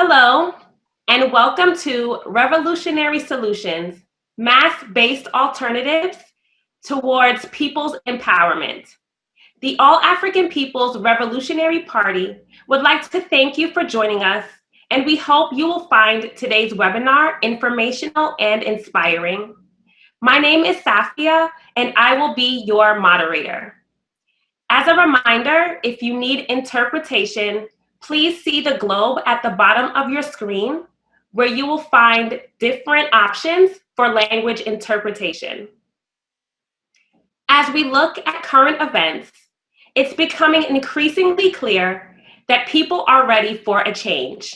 Hello, and welcome to Revolutionary Solutions, Mass-Based Alternatives Towards People's Empowerment. The All-African People's Revolutionary Party would like to thank you for joining us, and we hope you will find today's webinar informational and inspiring. My name is Safia, and I will be your moderator. As a reminder, if you need interpretation, please see the globe at the bottom of your screen, where you will find different options for language interpretation. As we look at current events, it's becoming increasingly clear that people are ready for a change.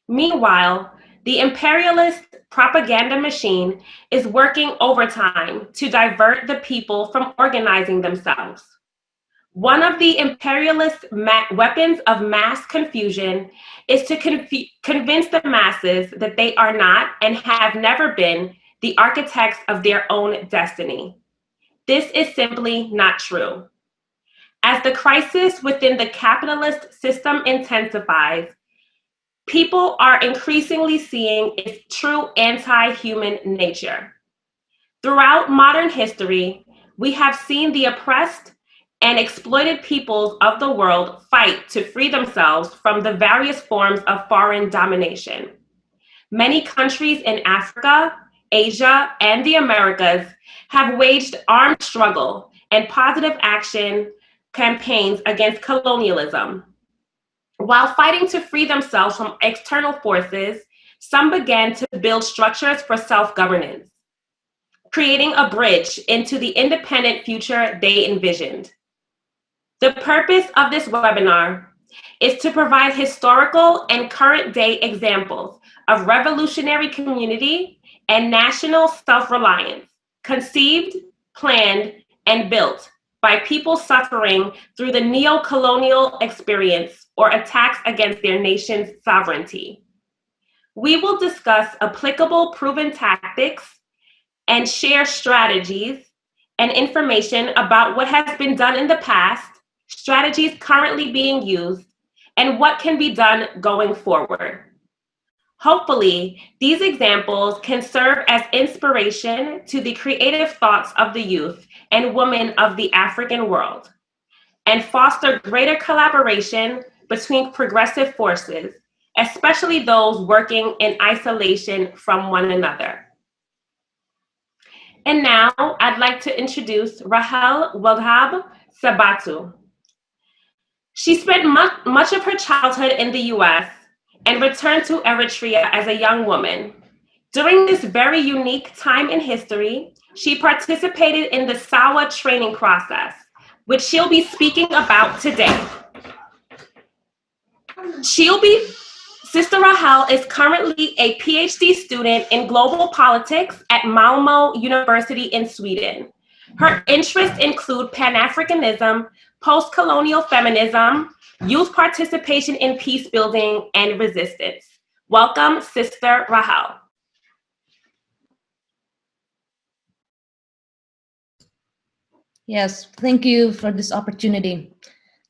Meanwhile, the imperialist propaganda machine is working overtime to divert the people from organizing themselves. One of the imperialist weapons of mass confusion is to convince the masses that they are not and have never been the architects of their own destiny. This is simply not true. As the crisis within the capitalist system intensifies, people are increasingly seeing its true anti-human nature. Throughout modern history, we have seen the oppressed and exploited peoples of the world fight to free themselves from the various forms of foreign domination. Many countries in Africa, Asia, and the Americas have waged armed struggle and positive action campaigns against colonialism. While fighting to free themselves from external forces, some began to build structures for self-governance, creating a bridge into the independent future they envisioned. The purpose of this webinar is to provide historical and current day examples of revolutionary community and national self-reliance, conceived, planned, and built by people suffering through the neo-colonial experience or attacks against their nation's sovereignty. We will discuss applicable proven tactics and share strategies and information about what has been done in the past, strategies currently being used, and what can be done going forward. Hopefully, these examples can serve as inspiration to the creative thoughts of the youth and women of the African world, and foster greater collaboration between progressive forces, especially those working in isolation from one another. And now, I'd like to introduce Rahel Weldeab Sebhatu. She spent much of her childhood in the US and returned to Eritrea as a young woman. During this very unique time in history, she participated in the SAWA training process, which she'll be speaking about today. Sister Rahel is currently a PhD student in global politics at Malmö University in Sweden. Her interests include Pan-Africanism, post-colonial feminism, youth participation in peace building, and resistance. Welcome, Sister Rahel. Yes, thank you for this opportunity.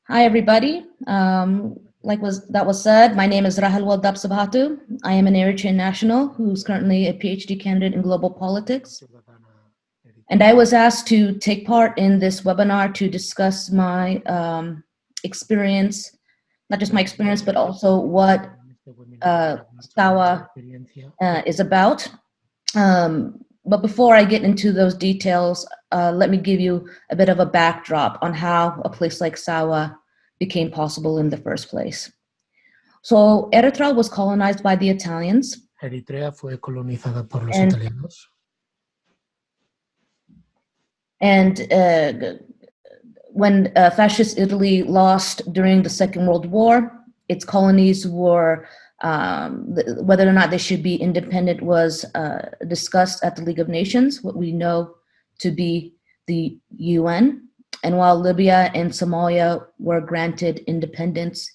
Hi, everybody. Like that was said, my name is Rahel Weldeab Sebhatu. I am an Eritrean national who's currently a PhD candidate in global politics. And I was asked to take part in this webinar to discuss my experience, not just my experience, but also what SAWA is about. But before I get into those details, let me give you a bit of a backdrop on how a place like SAWA became possible in the first place. So Eritrea was colonized by the Italians. Eritrea fue colonizada por los italianos. And when fascist Italy lost during the Second World War, its colonies were, whether or not they should be independent was discussed at the League of Nations, what we know to be the UN. And while Libya and Somalia were granted independence,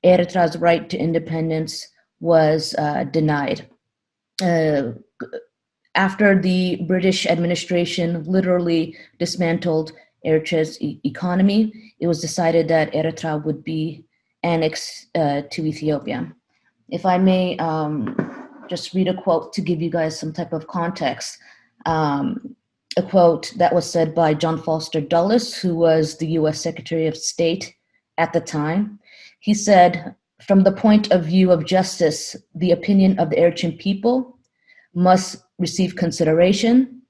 Eritrea's right to independence was denied. After the British administration literally dismantled Eritrea's economy, it was decided that Eritrea would be annexed to Ethiopia. If I may just read a quote to give you guys some type of context. A quote that was said by John Foster Dulles, who was the US Secretary of State at the time. He said, "From the point of view of justice, the opinion of the Eritrean people must receive consideration.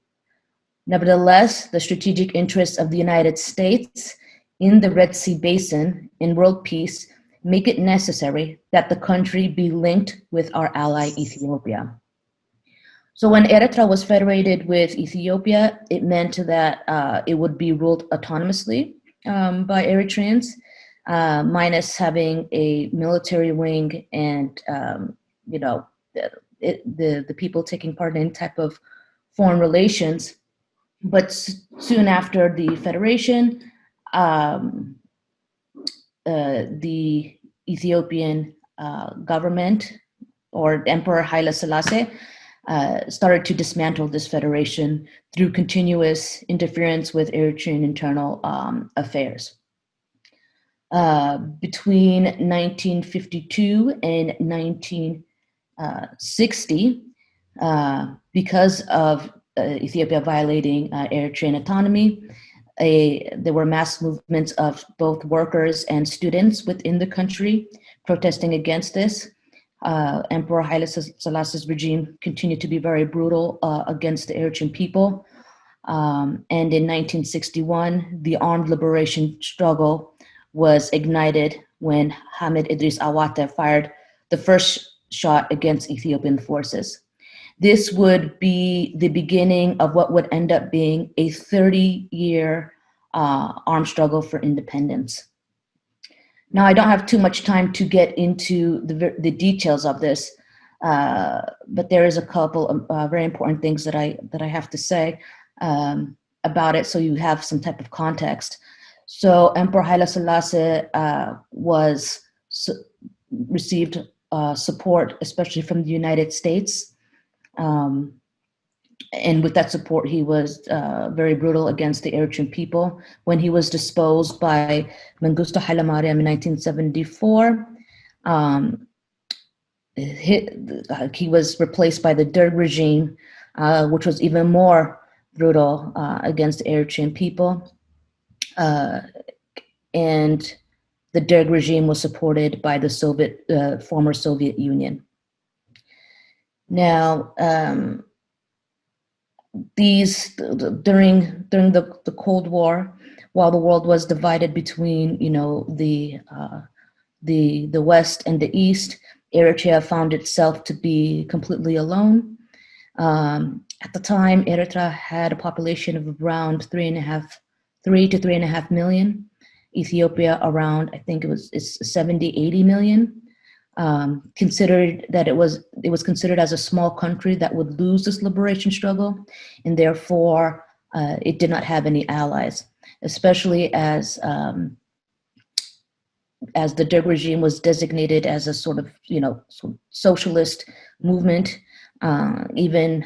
Nevertheless, the strategic interests of the United States in the Red Sea Basin in world peace make it necessary that the country be linked with our ally Ethiopia." So when Eritrea was federated with Ethiopia, it meant that it would be ruled autonomously by Eritreans, minus having a military wing and the people taking part in any type of foreign relations. But soon after the federation, the Ethiopian government, or Emperor Haile Selassie, started to dismantle this federation through continuous interference with Eritrean internal affairs. Between 1952 and 1960, because of Ethiopia violating Eritrean autonomy, there were mass movements of both workers and students within the country protesting against this. Emperor Haile Selassie's regime continued to be very brutal against the Eritrean people. And in 1961, the armed liberation struggle was ignited when Hamid Idris Awate fired the first shot against Ethiopian forces. This would be the beginning of what would end up being a 30-year armed struggle for independence. Now, I don't have too much time to get into the details of this, but there is a couple of very important things that I have to say about it, so you have some type of context. So Emperor Haile Selassie received support, especially from the United States. And with that support, he was very brutal against the Eritrean people. When he was disposed by Mengistu Haile Mariam in 1974, he was replaced by the Derg regime, which was even more brutal against the Eritrean people. And the Derg regime was supported by the former Soviet Union. Now, during the Cold War, while the world was divided between the West and the East, Eritrea found itself to be completely alone. At the time, Eritrea had a population of around 3 to 3.5 million. Ethiopia around, I think it's 70, 80 million. Considered that it was considered as a small country that would lose this liberation struggle, and therefore it did not have any allies, especially as the Derg regime was designated as a sort of socialist movement. Even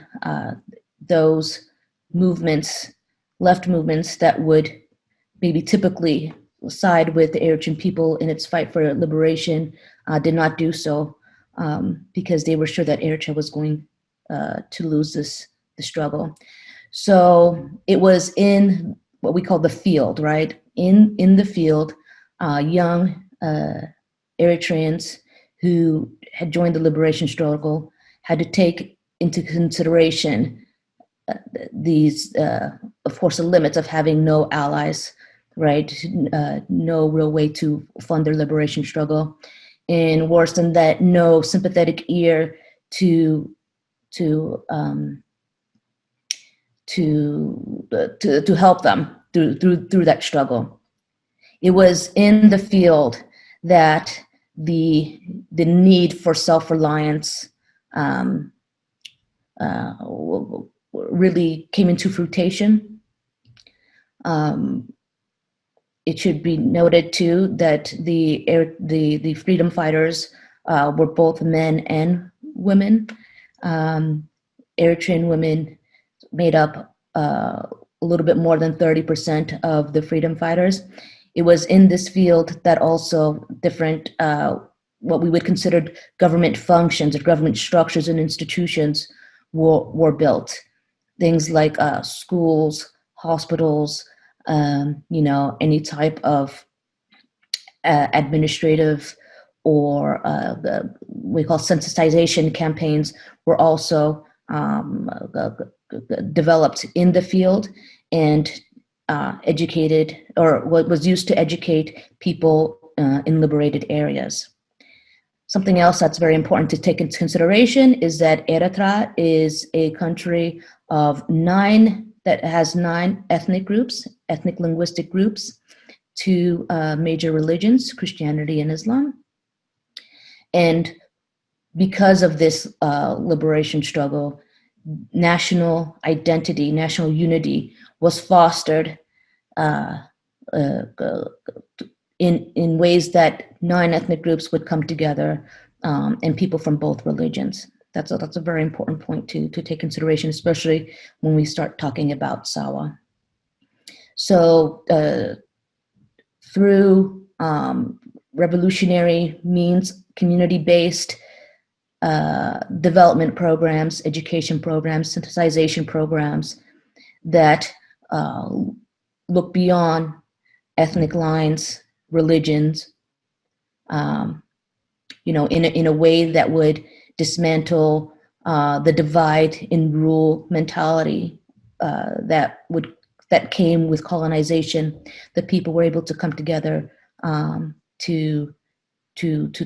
those movements, left movements that would maybe typically side with the Eritrean people in its fight for liberation, did not do so because they were sure that Eritrea was going to lose the struggle. So it was in what we call the field, right? In the field, young Eritreans who had joined the liberation struggle had to take into consideration these, of course, the limits of having no allies, right? No real way to fund their liberation struggle. And worse than that, no sympathetic ear to help them through that struggle. It was in the field that the need for self-reliance really came into fruition. It should be noted too that the freedom fighters were both men and women. Eritrean women made up a little bit more than 30% of the freedom fighters. It was in this field that also different what we would consider government functions or government structures and institutions were built. Things like schools, hospitals, any type of administrative or we call sensitization campaigns were also developed in the field and educated, or what was used to educate people in liberated areas. Something else that's very important to take into consideration is that Eritrea is a country of that has 9 ethnic groups, ethnic linguistic groups, 2 major religions, Christianity and Islam. And because of this liberation struggle, national identity, national unity was fostered in ways that 9 ethnic groups would come together, and people from both religions. That's a very important point to take consideration, especially when we start talking about Sawa. So through revolutionary means, community-based development programs, education programs, sensitization programs that look beyond ethnic lines, religions, in a way that would dismantle the divide and rule mentality that came with colonization. The people were able to come together to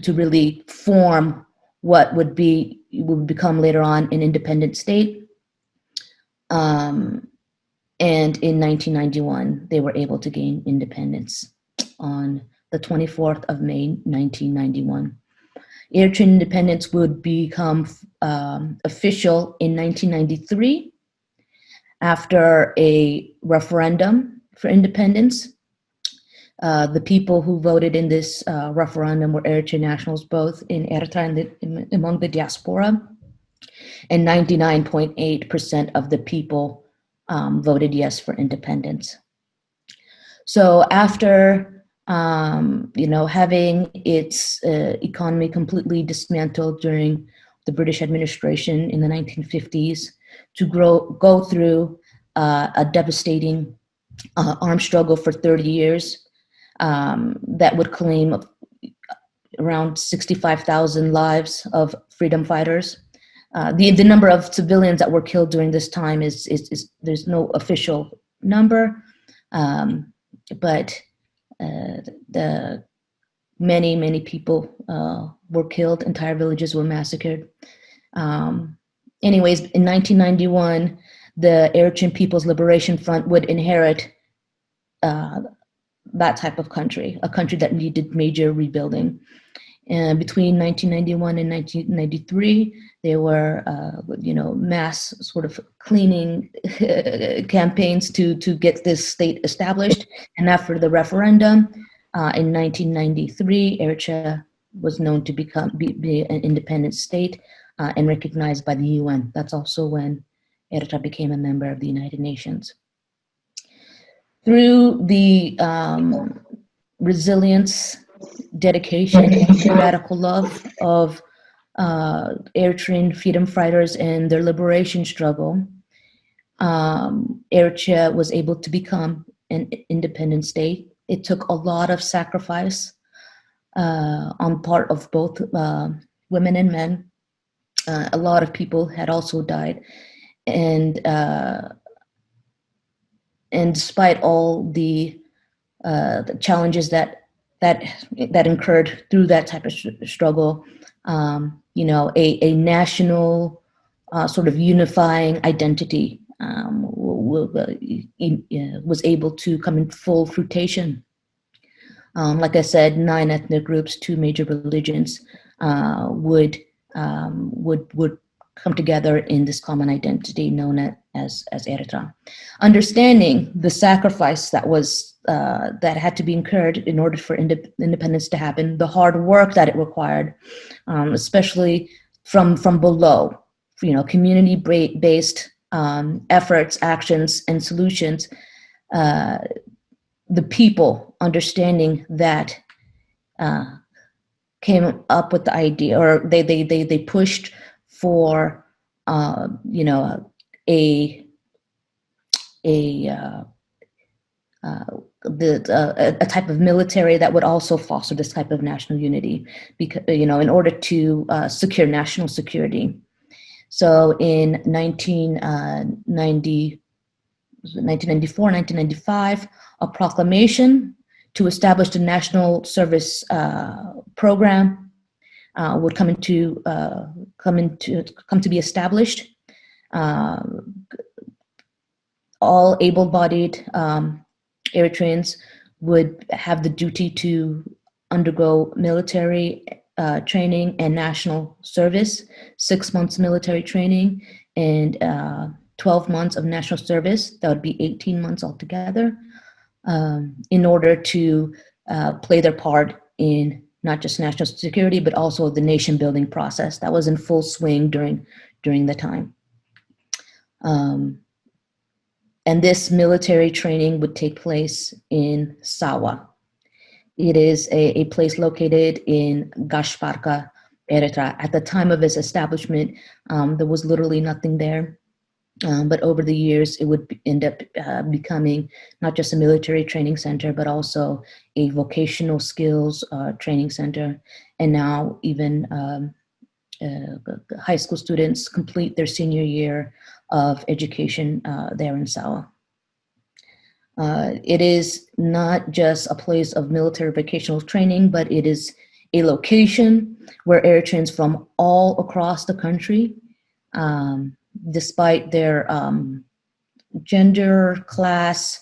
really form what would become later on an independent state. And in 1991, they were able to gain independence on the 24th of May, 1991. Eritrean independence would become official in 1993 after a referendum for independence. The people who voted in this referendum were Eritrean nationals, both in Eritrea and among the diaspora, and 99.8% of the people voted yes for independence. So after having its economy completely dismantled during the British administration in the 1950s, to go through a devastating armed struggle for 30 years that would claim around 65,000 lives of freedom fighters. The number of civilians that were killed during this time is there's no official number, but the many people were killed. Entire villages were massacred. Anyways, in 1991, the Eritrean People's Liberation Front would inherit that type of country, a country that needed major rebuilding. And between 1991 and 1993, there were, mass sort of cleaning campaigns to get this state established. And after the referendum in 1993, Eritrea was known to be an independent state and recognized by the UN. That's also when Eritrea became a member of the United Nations. Through the resilience, dedication, and radical love of Eritrean freedom fighters and their liberation struggle, Eritrea was able to become an independent state. It took a lot of sacrifice on part of both women and men. A lot of people had also died, and despite all the challenges that incurred through that type of struggle, a national sort of unifying identity was able to come in full fruition. Like I said, 9 ethnic groups, 2 major religions would come together in this common identity known as Eritrea. Understanding the sacrifice that had to be incurred in order for independence to happen, the hard work that it required, especially from below, community-based efforts, actions, and solutions, the people understanding that came up with the idea, or they pushed for you know, a type of military that would also foster this type of national unity, because, you know, in order to secure national security. So in 1994, 1995, a proclamation to establish the national service program would come to be established. All able-bodied Eritreans would have the duty to undergo military training and national service, 6 months military training and 12 months of national service. That would be 18 months altogether, in order to play their part in not just national security, but also the nation building process that was in full swing during the time. And this military training would take place in Sawa. It is a place located in Gashparka, Eritrea. At the time of its establishment, there was literally nothing there. But over the years, it would end up becoming not just a military training center, but also a vocational skills training center. And now even high school students complete their senior year of education there in Sawa. It is not just a place of military vocational training, but it is a location where Eritreans from all across the country, despite their gender, class,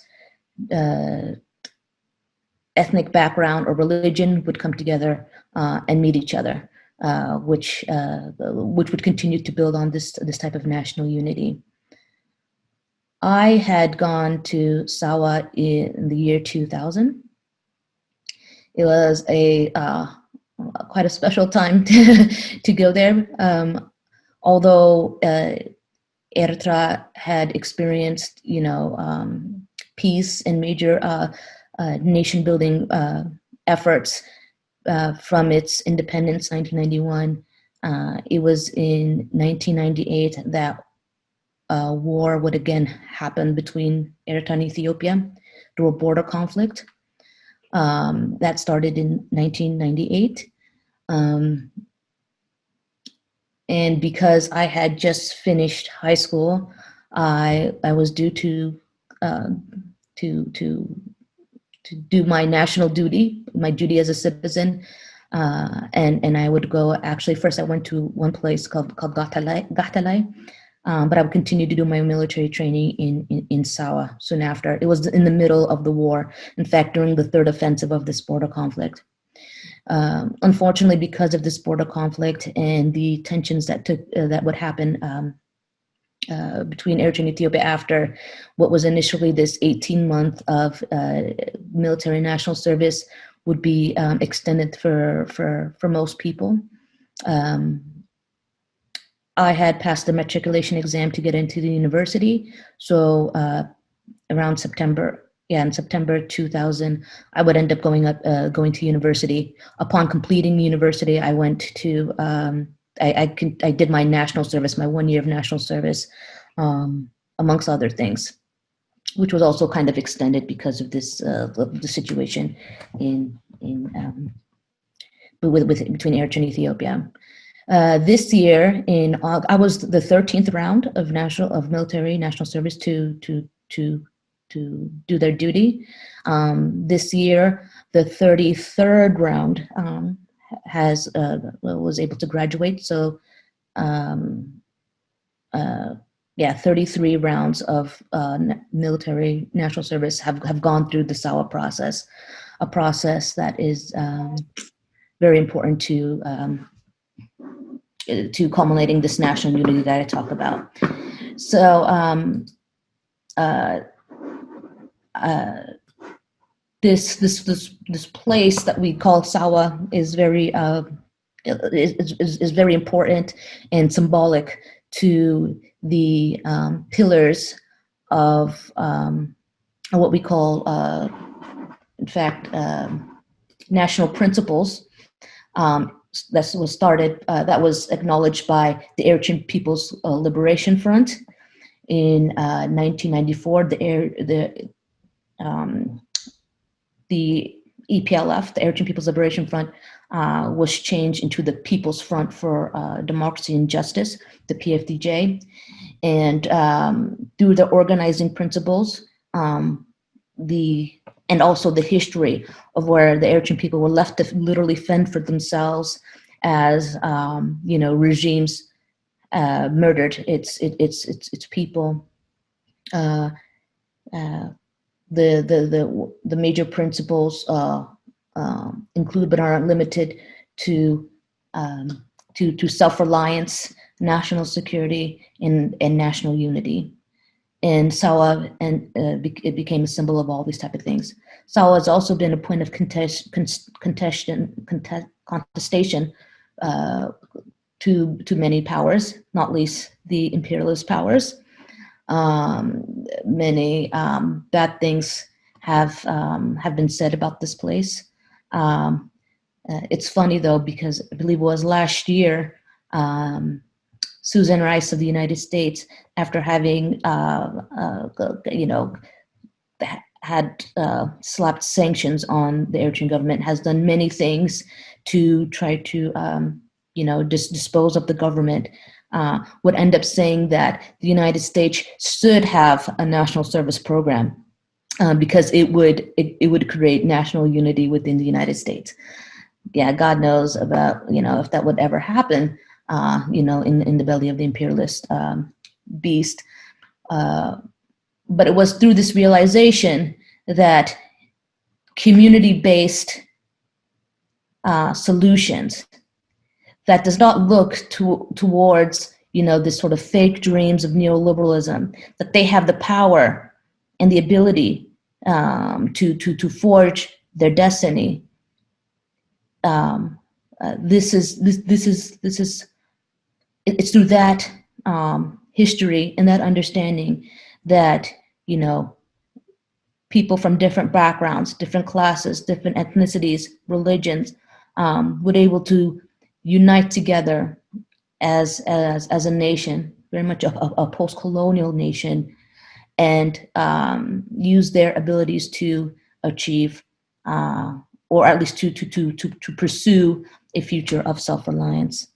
ethnic background, or religion, would come together and meet each other, which would continue to build on this type of national unity. I had gone to Sawa in the year 2000. It was quite a special time to go there. Although Eritrea had experienced, you know, peace and major nation building efforts from its independence, 1991. It was in 1998 that war would again happen between Eritrea and Ethiopia through a border conflict. That started in 1998. And because I had just finished high school, I was due to do my national duty, my duty as a citizen, and I would go. Actually, first I went to one place called Gahtalai, but I would continue to do my military training in Sawa soon after. It was in the middle of the war. In fact, during the third offensive of this border conflict. Unfortunately, because of this border conflict and the tensions that would happen between Eritrea and Ethiopia after what was initially this 18-month of military national service would be extended for most people. I had passed the matriculation exam to get into the university, so around September. Yeah, in September 2000, I would end up going to university. Upon completing university, I went to I did my national service, my 1 year of national service, amongst other things, which was also kind of extended because of this the situation between Eritrea and Ethiopia. This year in August, I was the 13th round of military national service to do their duty. This year, the 33rd round was able to graduate. So, 33 rounds of military national service have gone through the SAWA process, a process that is very important to culminating this national unity that I talk about. So, this place that we call Sawa is very very important and symbolic to the pillars of what we call, in fact, national principles That was started. That was acknowledged by the Eritrean People's Liberation Front in 1994. The EPLF, the Eritrean People's Liberation Front, was changed into the People's Front for Democracy and Justice, the PFDJ. And through the organizing principles, and also the history of where the Eritrean people were left to literally fend for themselves as regimes murdered its people. The major principles include but aren't limited to self-reliance, national security, and national unity. And Sawa it became a symbol of all these type of things. Sawa has also been a point of contestation to many powers, not least the imperialist powers. Many bad things have been said about this place. It's funny though, because I believe it was last year, Susan Rice of the United States, after having had slapped sanctions on the Eritrean government, has done many things to try to dispose of the government. Would end up saying that the United States should have a national service program because it would create national unity within the United States. Yeah, God knows about if that would ever happen. In the belly of the imperialist beast. But it was through this realization that community-based solutions that does not look towards this sort of fake dreams of neoliberalism, that they have the power and the ability to forge their destiny. It's through that history and that understanding that people from different backgrounds, different classes, different ethnicities, religions would able to unite together as a nation, very much a post-colonial nation, and use their abilities to achieve, or at least to pursue a future of self-reliance.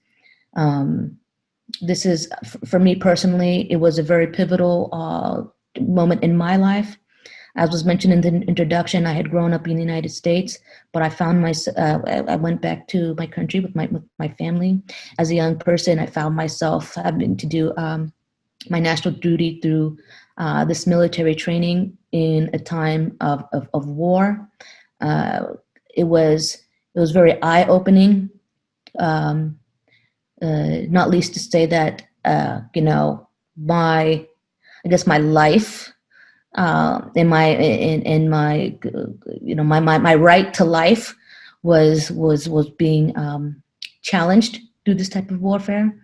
This is, for me personally, it was a very pivotal moment in my life. As was mentioned in the introduction, I had grown up in the United States, but I found I went back to my country with my family. As a young person, I found myself having to do my national duty through this military training in a time of war. It was very eye-opening. Not least to say that my life and my right to life was being challenged through this type of warfare.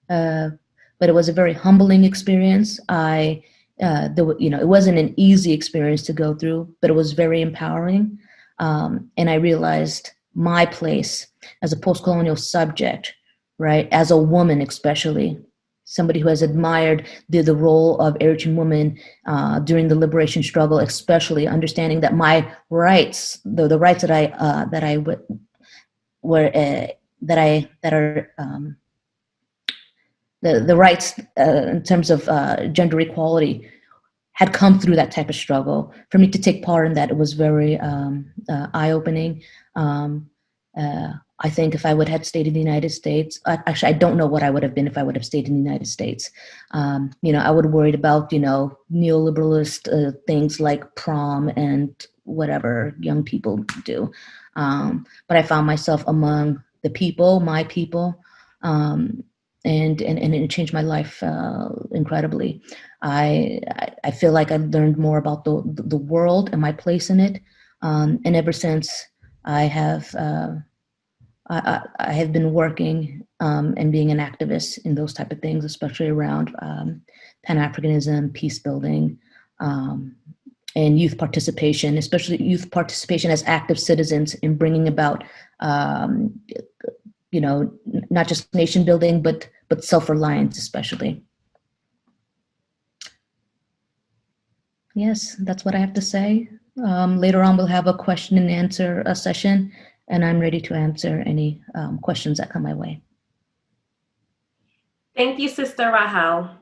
But it was a very humbling experience. It wasn't an easy experience to go through, but it was very empowering. And I realized my place as a post-colonial subject, right? As a woman, especially somebody who has admired the role of Eritrean women during the liberation struggle, especially understanding that my rights, the rights that the rights in terms of gender equality had come through that type of struggle. For me to take part in that, it was very eye-opening. I think if I would have stayed in the United States, actually, I don't know what I would have been if I would have stayed in the United States. I would have worried about, neoliberalist things like prom and whatever young people do. But I found myself among the people, my people, and it changed my life incredibly. I feel like I learned more about the world and my place in it. And ever since, I have been working and being an activist in those type of things, especially around Pan-Africanism, peace building, and youth participation, especially youth participation as active citizens in bringing about you know, not just nation building, but self-reliance especially. Yes, that's what I have to say. Later on, we'll have a question and answer session, and I'm ready to answer any questions that come my way. Thank you, Sister Rahel.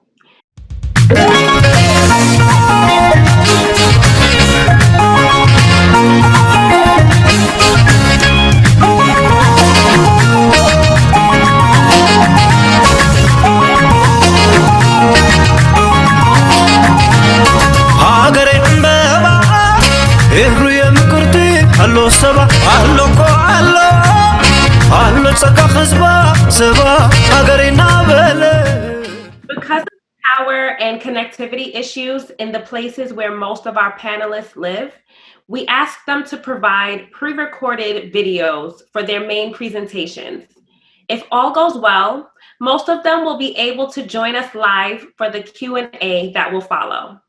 Because of power and connectivity issues in the places where most of our panelists live, we asked them to provide pre-recorded videos for their main presentations. If all goes well, most of them will be able to join us live for the Q&A that will follow.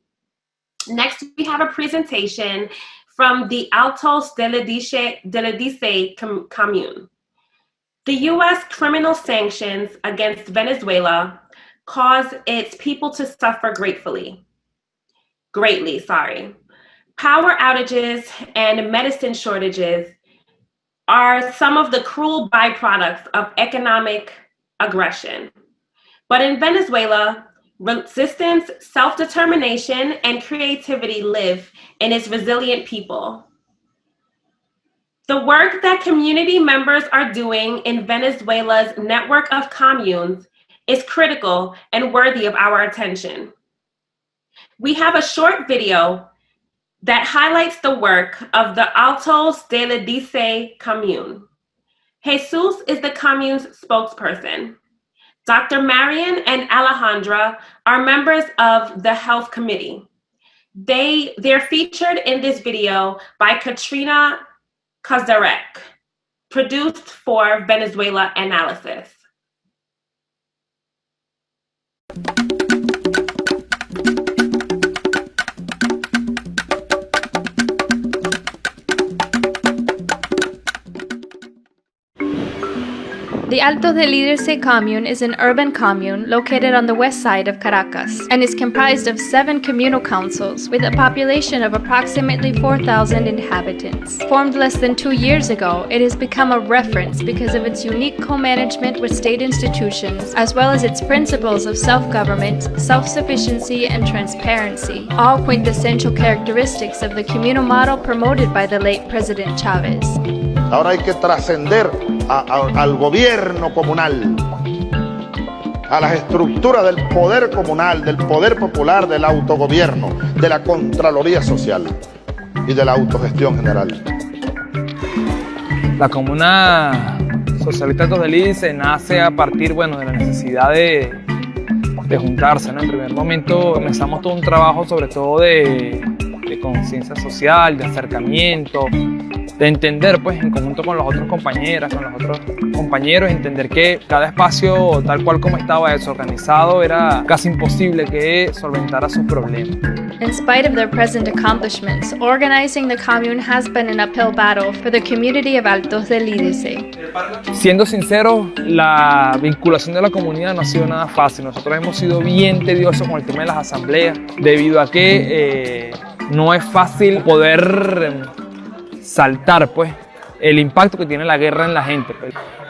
Next, we have a presentation from the Altos de la Dice commune. The US criminal sanctions against Venezuela caused its people to suffer greatly. Power outages and medicine shortages are some of the cruel byproducts of economic aggression. But in Venezuela, resistance, self-determination, and creativity live in its resilient people. The work that community members are doing in Venezuela's network of communes is critical and worthy of our attention. We have a short video that highlights the work of the Altos de la Dice commune. Jesus is the commune's spokesperson. Dr. Marian and Alejandra are members of the health committee. They're featured in this video by Katrina Kazarek, produced for Venezuela Analysis. The Altos de la Dice commune is an urban commune located on the west side of Caracas and is comprised of 7 communal councils with a population of approximately 4,000 inhabitants. Formed less than 2 years ago, it has become a reference because of its unique co-management with state institutions, as well as its principles of self-government, self-sufficiency, and transparency, all quintessential characteristics of the communal model promoted by the late President Chávez. Ahora hay que trascender al gobierno comunal, a las estructuras del poder comunal, del poder popular, del autogobierno, de la Contraloría Social y de la autogestión general. La comuna socialista Altos de la Dice nace a partir, de la necesidad de juntarse, ¿no? En primer momento comenzamos todo un trabajo sobre todo de conciencia social, de acercamiento, de entender, en conjunto con las otras compañeras, con los otros compañeros, entender que cada espacio, tal cual como estaba desorganizado, era casi imposible que solventara sus problemas. In spite of their present accomplishments, organizing the commune has been an uphill battle for the community of Altos de la Dice. Siendo sinceros, la vinculación de la comunidad no ha sido nada fácil. Nosotros hemos sido bien tediosos con el tema de las asambleas, debido a que no es fácil poder saltar el impacto que tiene la guerra en la gente,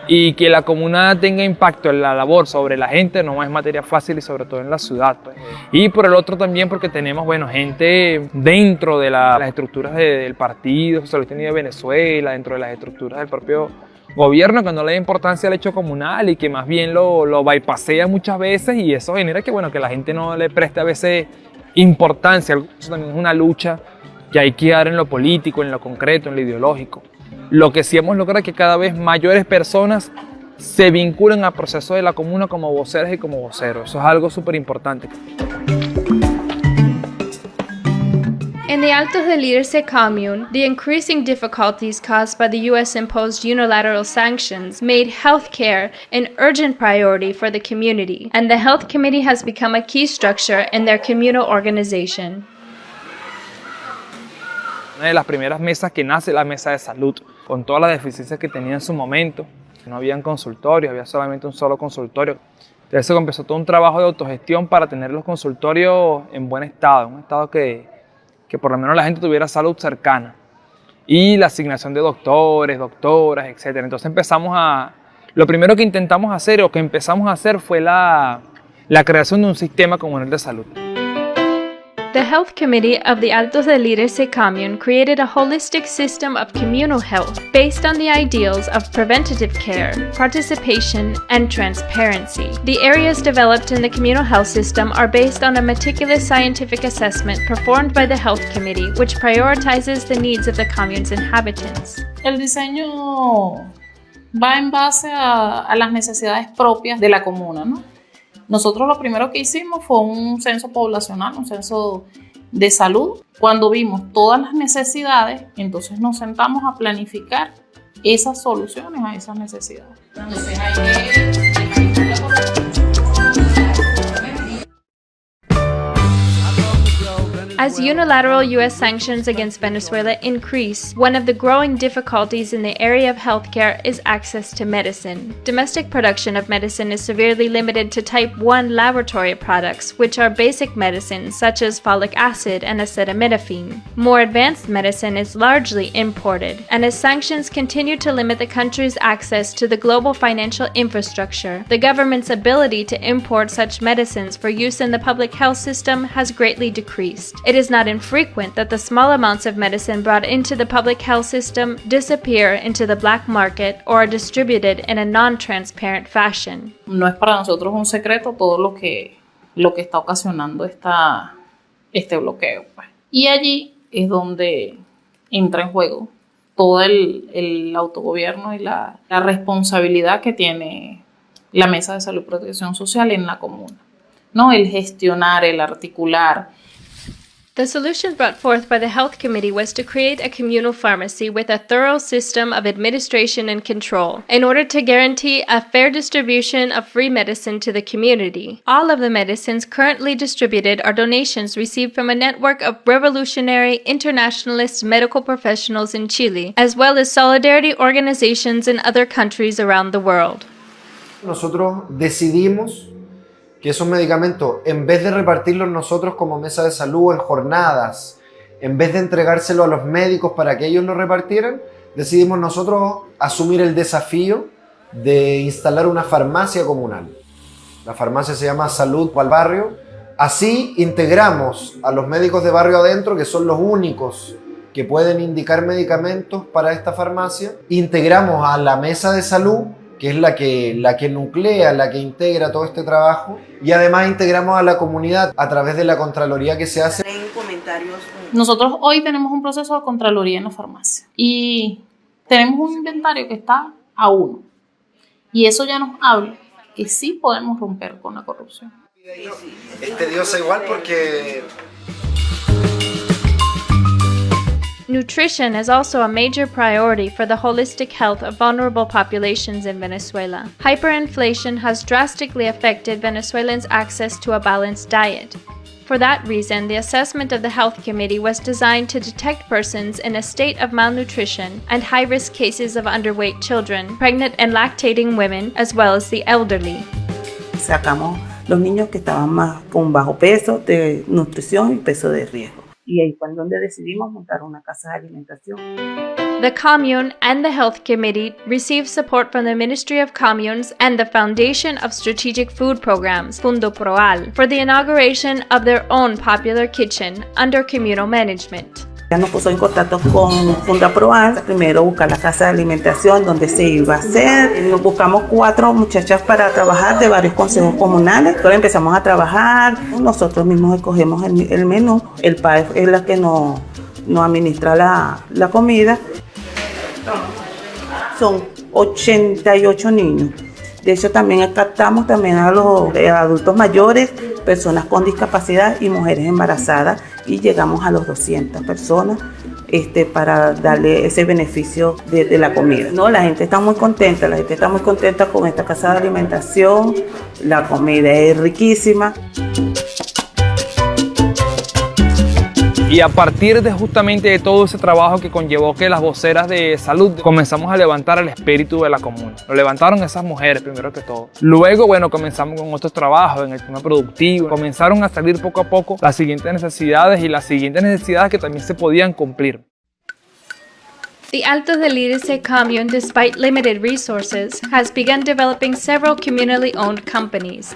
y que la comuna tenga impacto en la labor sobre la gente no es materia fácil, y sobre todo en la ciudad, y por el otro también porque tenemos gente dentro de las estructuras del Partido Socialista Unido de Venezuela, dentro de las estructuras del propio gobierno, que no le da importancia al hecho comunal y que más bien lo bypassea muchas veces, y eso genera que la gente no le preste a veces importancia. Eso también es una lucha que hay que dar en lo político, en lo concreto, en lo ideológico. Lo que sí hemos logrado es que cada vez mayores personas se vinculen al proceso de la comuna como voceras y como voceros. Eso es algo súper importante. In the Altos de la Dice commune, the increasing difficulties caused by the US-imposed unilateral sanctions made health care an urgent priority for the community, and the health committee has become a key structure in their communal organization. Una de las primeras mesas que nace la mesa de salud, con todas las deficiencias que tenía en su momento. No habían consultorios, había solamente un solo consultorio. Entonces se empezó todo un trabajo de autogestión para tener los consultorios en buen estado, un estado que por lo menos la gente tuviera salud cercana. Y la asignación de doctores, doctoras, etc. Entonces lo primero que intentamos hacer o que empezamos a hacer fue la creación de un sistema comunal de salud. The Health Committee of the Altos de Líderse Commune created a holistic system of communal health based on the ideals of preventative care, participation, and transparency. The areas developed in the communal health system are based on a meticulous scientific assessment performed by the Health Committee, which prioritizes the needs of the commune's inhabitants. El diseño va en base a las necesidades propias de la comuna, ¿no? Nosotros lo primero que hicimos fue un censo poblacional, un censo de salud. Cuando vimos todas las necesidades, entonces nos sentamos a planificar esas soluciones a esas necesidades. Entonces hay que... As unilateral U.S. sanctions against Venezuela increase, one of the growing difficulties in the area of healthcare is access to medicine. Domestic production of medicine is severely limited to type 1 laboratory products, which are basic medicines such as folic acid and acetaminophen. More advanced medicine is largely imported, and as sanctions continue to limit the country's access to the global financial infrastructure, the government's ability to import such medicines for use in the public health system has greatly decreased. It is not infrequent that the small amounts of medicine brought into the public health system disappear into the black market or are distributed in a non-transparent fashion. No es para nosotros un secreto todo lo que está ocasionando este bloqueo, pues. Y allí es donde entra en juego todo el autogobierno y la responsabilidad que tiene la Mesa de Salud y Protección Social en la comuna, ¿no? El gestionar, el articular. The solution brought forth by the Health Committee was to create a communal pharmacy with a thorough system of administration and control in order to guarantee a fair distribution of free medicine to the community. All of the medicines currently distributed are donations received from a network of revolutionary internationalist medical professionals in Chile, as well as solidarity organizations in other countries around the world. Nosotros decidimos que esos medicamentos, en vez de repartirlos nosotros como mesa de salud en jornadas, en vez de entregárselo a los médicos para que ellos lo repartieran, decidimos nosotros asumir el desafío de instalar una farmacia comunal. La farmacia se llama Salud al Barrio. Así integramos a los médicos de barrio adentro, que son los únicos que pueden indicar medicamentos para esta farmacia. Integramos a la mesa de salud, que es la que nuclea, la que integra todo este trabajo, y además integramos a la comunidad a través de la Contraloría que se hace. Nosotros hoy tenemos un proceso de Contraloría en la farmacia y tenemos un inventario que está a 1, y eso ya nos habla que sí podemos romper con la corrupción. Es tediosa igual porque... Nutrition is also a major priority for the holistic health of vulnerable populations in Venezuela. Hyperinflation has drastically affected Venezuelans' access to a balanced diet. For that reason, the assessment of the Health Committee was designed to detect persons in a state of malnutrition and high-risk cases of underweight children, pregnant and lactating women, as well as the elderly. Sacamos los niños que estaban más con bajo peso, de nutrición y peso de riesgo. Y ahí fue donde decidimos montar una casa de alimentación. The Commune and the Health Committee received support from the Ministry of Communes and the Foundation of Strategic Food Programs, Fundo Proal, for the inauguration of their own popular kitchen under communal management. Ya nos puso en contacto con Fundo Proal, primero buscar la casa de alimentación donde se iba a hacer. Nos buscamos 4 muchachas para trabajar de varios consejos comunales. Entonces empezamos a trabajar, nosotros mismos escogemos el menú, el PAE es la que nos administra la comida. Son 88 niños. De hecho, también captamos también a los adultos mayores, personas con discapacidad y mujeres embarazadas, y llegamos a los 200 personas para darle ese beneficio de la comida. No, la gente está muy contenta, con esta casa de alimentación, la comida es riquísima. Y a partir de justamente de todo ese trabajo que conllevó que las voceras de salud comenzamos a levantar el espíritu de la comuna. Lo levantaron esas mujeres primero que todo. Luego, bueno, comenzamos con otros trabajos en el tema productivo. Comenzaron a salir poco a poco las siguientes necesidades y las siguientes necesidades que también se podían cumplir. The Altos del Lídice commune, despite limited resources, has begun developing several communally owned companies.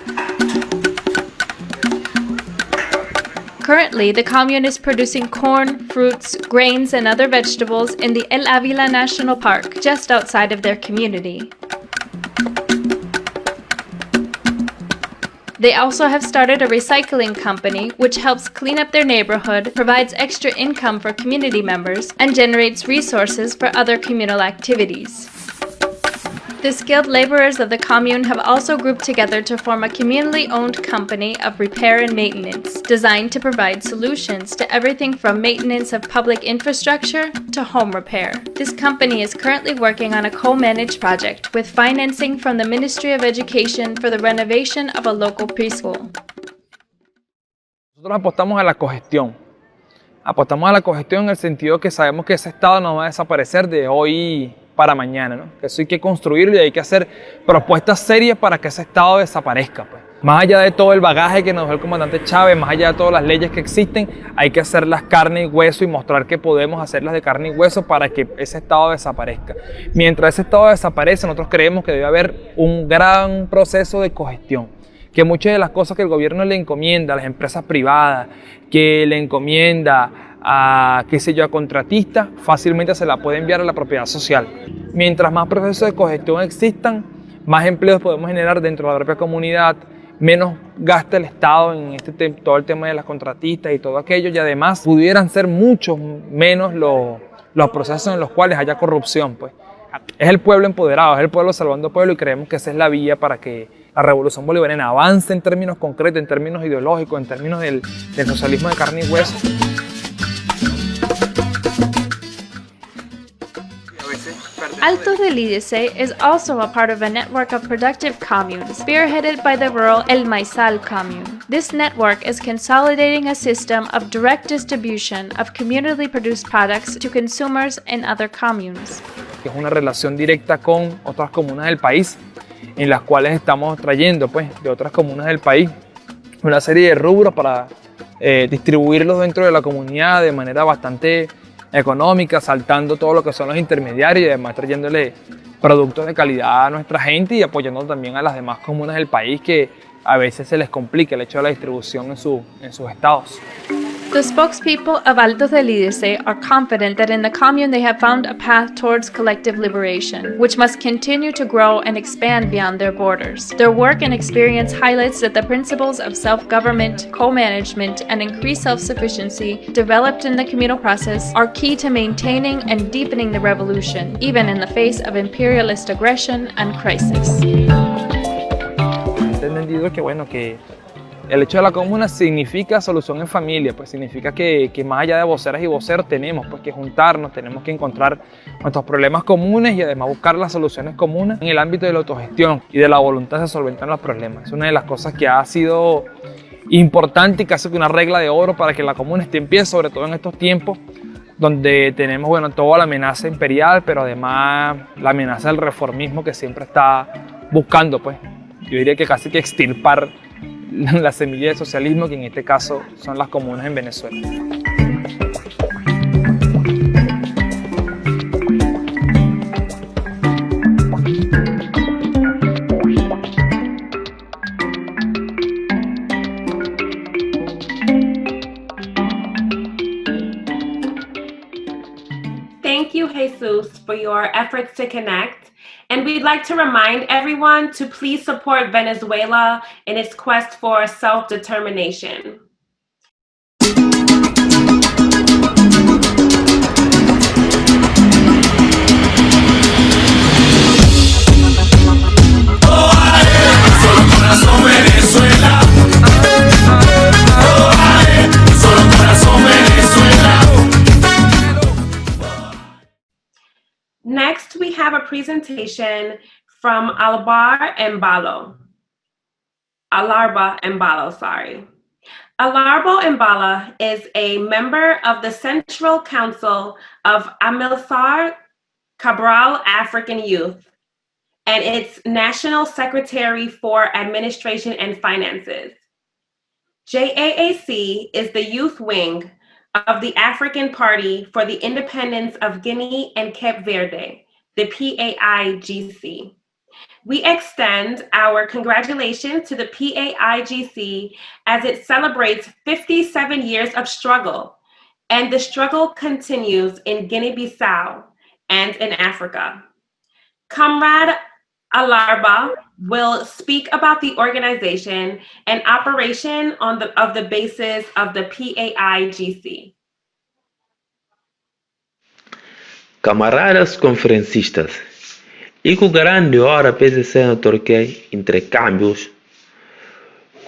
Currently, the commune is producing corn, fruits, grains, and other vegetables in the El Ávila National Park, just outside of their community. They also have started a recycling company, which helps clean up their neighborhood, provides extra income for community members, and generates resources for other communal activities. The skilled laborers of the commune have also grouped together to form a communally-owned company of repair and maintenance, designed to provide solutions to everything from maintenance of public infrastructure to home repair. This company is currently working on a co-managed project with financing from the Ministry of Education for the renovation of a local preschool. Nosotros apostamos a la cogestión. Apostamos a la cogestión en el sentido que sabemos que ese estado no va a desaparecer de hoy para mañana, ¿no? Que eso hay que construirlo y hay que hacer propuestas serias para que ese estado desaparezca, pues. Más allá de todo el bagaje que nos dejó el comandante Chávez, más allá de todas las leyes que existen, hay que hacerlas carne y hueso y mostrar que podemos hacerlas de carne y hueso para que ese estado desaparezca. Mientras ese estado desaparece, nosotros creemos que debe haber un gran proceso de cogestión, que muchas de las cosas que el gobierno le encomienda a las empresas privadas, que le encomienda a, qué sé yo, a contratistas, fácilmente se la puede enviar a la propiedad social. Mientras más procesos de cogestión existan, más empleos podemos generar dentro de la propia comunidad, menos gasta el Estado en todo el tema de las contratistas y todo aquello, y además pudieran ser mucho menos los procesos en los cuales haya corrupción, pues. Es el pueblo empoderado, es el pueblo salvando al pueblo, y creemos que esa es la vía para que la revolución bolivariana avance en términos concretos, en términos ideológicos, en términos del socialismo de carne y hueso. Altos del Lídice is also a part of a network of productive communes, spearheaded by the rural El Maizal commune. This network is consolidating a system of direct distribution of communally produced products to consumers in other communes. Es una relación directa con otras comunas del país, en las cuales estamos trayendo, pues, de otras comunas del país una serie de rubros para distribuirlos dentro de la comunidad de manera bastante económica, saltando todo lo que son los intermediarios y además trayéndole productos de calidad a nuestra gente y apoyando también a las demás comunas del país que a veces se les complica el hecho de la distribución en sus estados. The spokespeople of Altos del Lídice are confident that in the commune they have found a path towards collective liberation, which must continue to grow and expand beyond their borders. Their work and experience highlights that the principles of self-government, co-management, and increased self-sufficiency developed in the communal process are key to maintaining and deepening the revolution, even in the face of imperialist aggression and crisis. He entendido que, bueno, que el hecho de la comuna significa solución en familia, pues significa que más allá de voceras y voceros tenemos pues que juntarnos, tenemos que encontrar nuestros problemas comunes y además buscar las soluciones comunes en el ámbito de la autogestión y de la voluntad de solventar los problemas. Es una de las cosas que ha sido importante y casi que una regla de oro para que la comuna esté en pie, sobre todo en estos tiempos donde tenemos, bueno, toda la amenaza imperial, pero además la amenaza del reformismo que siempre está buscando, pues, yo diría que casi que extirpar la semilla del socialismo, que en este caso son las comunas en Venezuela. Thank you, Jesus, for your efforts to connect. And we'd like to remind everyone to please support Venezuela in its quest for self-determination. Next, we have a presentation from Alarba Embalo, sorry. Alarba Embalo is a member of the Central Council of Amilcar Cabral African Youth and its National Secretary for Administration and Finances. JAAC is the youth wing of the African Party for the Independence of Guinea and Cape Verde, the PAIGC. We extend our congratulations to the PAIGC as it celebrates 57 years of struggle, and the struggle continues in Guinea-Bissau and in Africa. Comrade Alarba will speak about the organization and operation of the basis of the PAIGC. Camaradas conferencistas, e com grande hora PCC na Turquia intercâmbios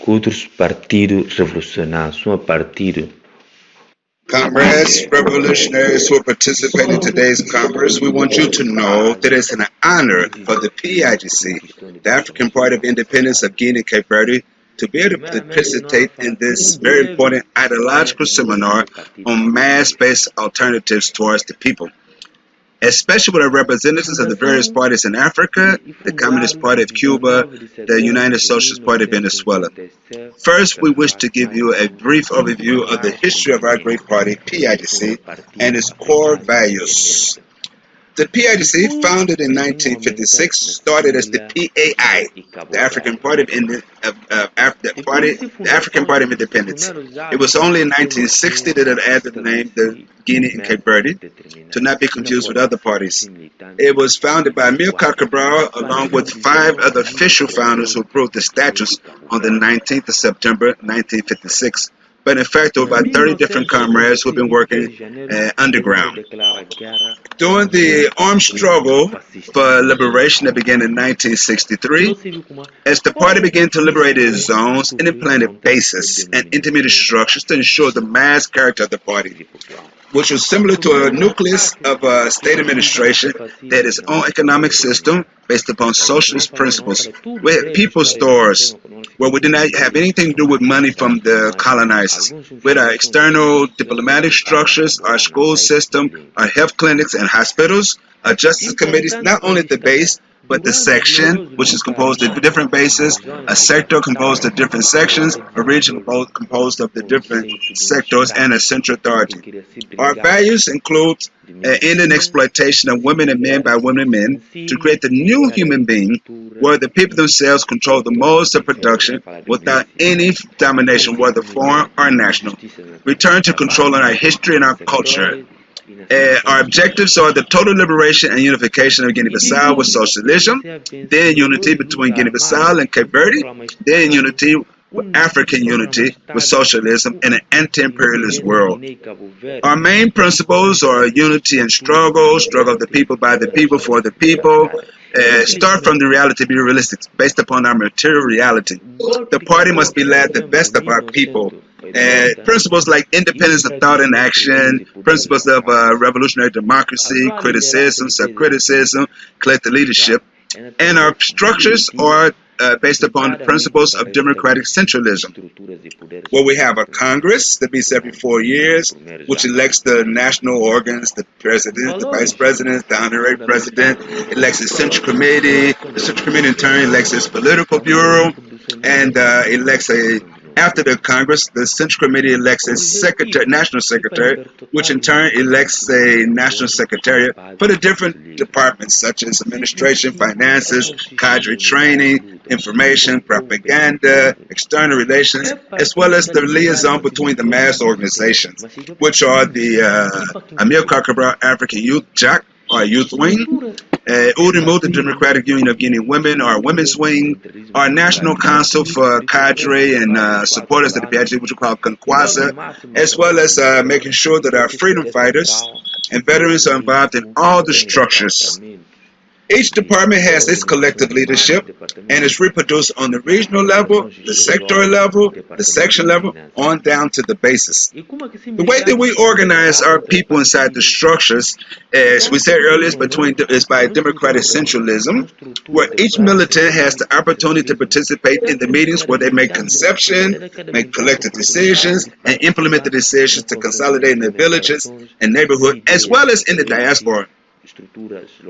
com outros partidos revolucionários, um partido. Comrades, revolutionaries who participate in today's Congress, we want you to know that it's an honor for the PAIGC, the African Party of Independence of Guinea and Cape Verde, to be able to participate in this very important ideological seminar on mass-based alternatives towards the people, especially with our representatives of the various parties in Africa, the Communist Party of Cuba, the United Socialist Party of Venezuela. First, we wish to give you a brief overview of the history of our great party, PAIGC, and its core values. The PAIGC, founded in 1956, started as the PAI, the African Party of Independence. It was only in 1960 that it added the name the Guinea and Cape Verde, to not be confused with other parties. It was founded by Amilcar Cabral, along with 5 other official founders who approved the statutes on the 19th of September 1956. But in fact, there were about 30 different comrades who have been working underground. During the armed struggle for liberation that began in 1963, as the party began to liberate its zones, it implanted bases and intermediate structures to ensure the mass character of the party, which was similar to a nucleus of a state administration that had its own economic system based upon socialist principles. We had people stores where we did not have anything to do with money from the colonizers. We had our external diplomatic structures, our school system, our health clinics and hospitals, our justice committees, not only at the base, but the section, which is composed of different bases, a sector composed of different sections, a region composed of the different sectors, and a central authority. Our values include ending exploitation of women and men by women and men, to create the new human being where the people themselves control the modes of production without any domination, whether foreign or national. Return to controlling our history and our culture. Our objectives are the total liberation and unification of Guinea-Bissau with socialism, then unity between Guinea-Bissau and Cape Verde, then unity with African unity with socialism in an anti-imperialist world. Our main principles are unity and struggle of the people by the people for the people. Start from the reality, be realistic, based upon our material reality. The party must be led the best of our people. Principles like independence of thought and action, principles of revolutionary democracy, criticism, self-criticism, collective leadership, and our structures are based upon the principles of democratic centralism, where we have a Congress that meets every 4 years, which elects the national organs, the president, the vice president, the honorary president, elects the central committee. The central committee in turn elects its political bureau, and elects after the Congress, the Central Committee elects a national secretary, which in turn elects a national secretariat for the different departments, such as administration, finances, cadre training, information, propaganda, external relations, as well as the liaison between the mass organizations, which are the Amilcar Cabral African Youth, JAAC, our youth wing, UDIMU, the Democratic Union of Guinea Women, our women's wing, our National Council for Cadre and supporters of the PAIGC, which we call CONQUASA, as well as making sure that our freedom fighters and veterans are involved in all the structures. Each department has its collective leadership and is reproduced on the regional level, the sector level, the section level, on down to the basis. The way that we organize our people inside the structures, as we said earlier, is by democratic centralism, where each militant has the opportunity to participate in the meetings where they make conception, make collective decisions, and implement the decisions to consolidate in the villages and neighborhood, as well as in the diaspora.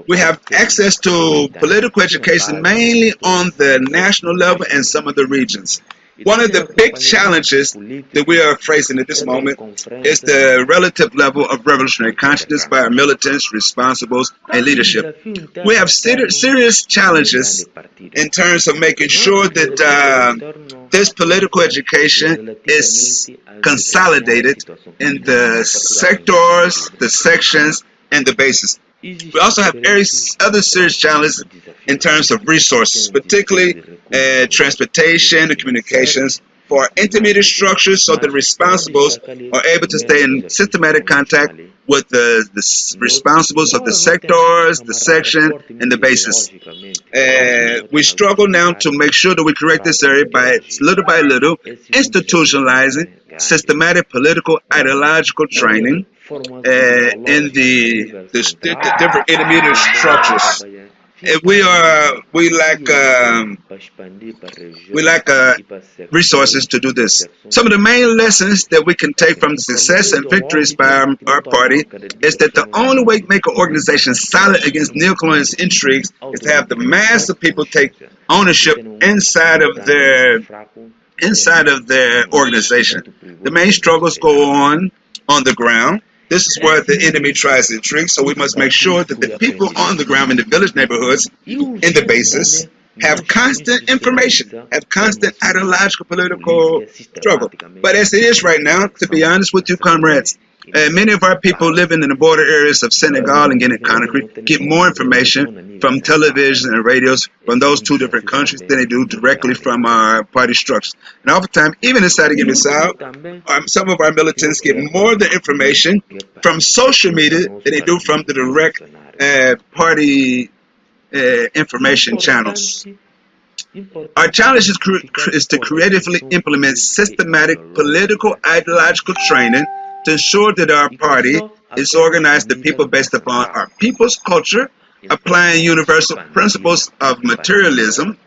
We have access to political education mainly on the national level and some of the regions. One of the big challenges that we are facing at this moment is the relative level of revolutionary consciousness by our militants, responsibles, and leadership. We have serious challenges in terms of making sure that this political education is consolidated in the sectors, the sections, and the bases. We also have other serious challenges in terms of resources, particularly transportation and communications for our intermediate structures, so the responsibles are able to stay in systematic contact with the responsibles of the sectors, the section, and the bases. We struggle now to make sure that we correct this area by little institutionalizing systematic political ideological training in the different intermediate structures. We lack resources to do this. Some of the main lessons that we can take from the success and victories by our party is that the only way to make an organization solid against neocolonial intrigues is to have the mass of people take ownership inside of their organization. The main struggles go on the ground. This is where the enemy tries to intrigue, so we must make sure that the people on the ground in the village neighborhoods, in the bases, have constant information, have constant ideological political struggle. But as it is right now, to be honest with you, comrades, many of our people living in the border areas of Senegal and Guinea-Conakry get more information from television and radios from those two different countries than they do directly from our party structures. And oftentimes, even inside of Guinea-Bissau, some of our militants get more of the information from social media than they do from the direct party information channels. Our challenge is to creatively implement systematic political ideological training to ensure that our party is organized to people based upon our people's culture, applying universal principles of materialism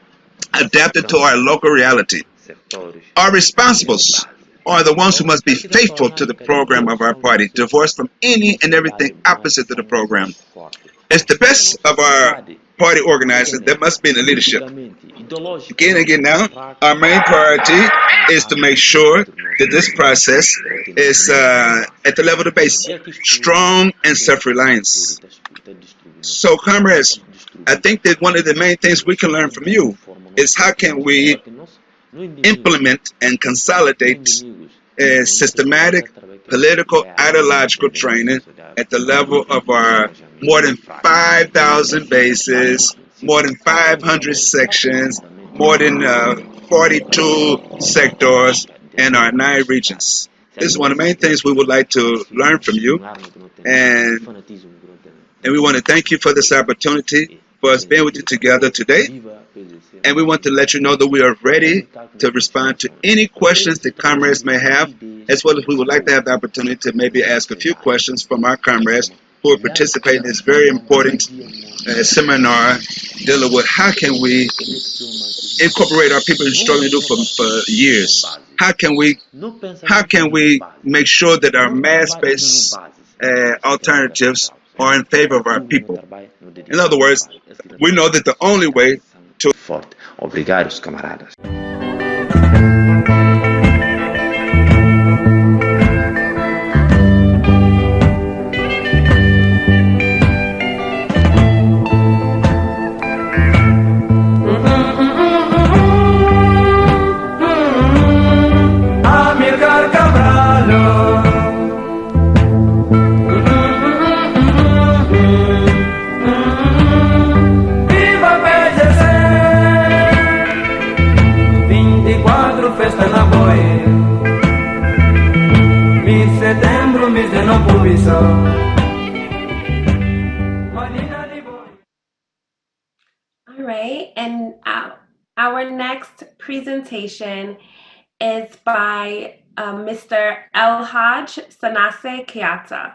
adapted to our local reality. Our responsibles are the ones who must be faithful to the program of our party, divorced from any and everything opposite to the program. It's the best of our party organizers that must be in the leadership. Again now, our main priority is to make sure that this process is at the level of the base, strong and self-reliance. So, comrades, I think that one of the main things we can learn from you is how can we implement and consolidate systematic political ideological training at the level of our more than 5,000 bases, more than 500 sections, more than 42 sectors, and our 9 regions. This is one of the main things we would like to learn from you, and we want to thank you for this opportunity for us being with you together today. And we want to let you know that we are ready to respond to any questions that comrades may have, as well as we would like to have the opportunity to maybe ask a few questions from our comrades who are participating in this very important seminar dealing with how can we incorporate our people who are struggling to do for years. How can we make sure that our mass-based alternatives are in favor of our people? In other words, we know that the only way to... Obrigado, camaradas. Setembro, mês de não poluição. Our next presentation is by Mr. Elhadj Sanassy Keita.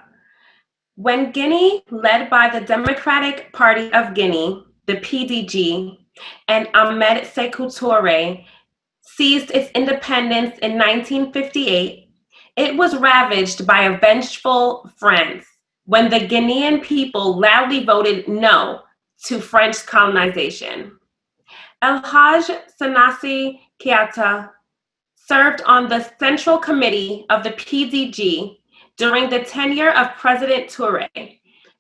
When Guinea, led by the Democratic Party of Guinea, the PDG, and Ahmed Sékou Touré, seized its independence in 1958, it was ravaged by a vengeful France when the Guinean people loudly voted no to French colonization. Elhadj Sanassy Keita served on the Central Committee of the PDG during the tenure of President Touré,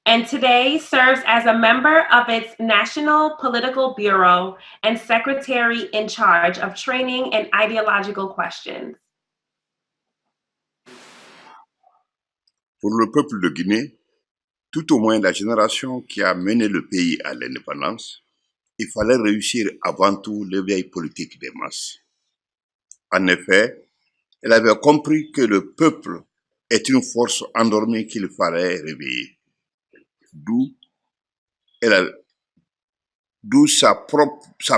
and today serves as a member of its National Political Bureau and Secretary in charge of training and ideological questions. Pour le peuple de Guinée, tout au moins la génération qui a mené le pays à l'indépendance, il fallait réussir avant tout l'éveil politique des masses. En effet, elle avait compris que le peuple est une force endormie qu'il fallait réveiller. D'où sa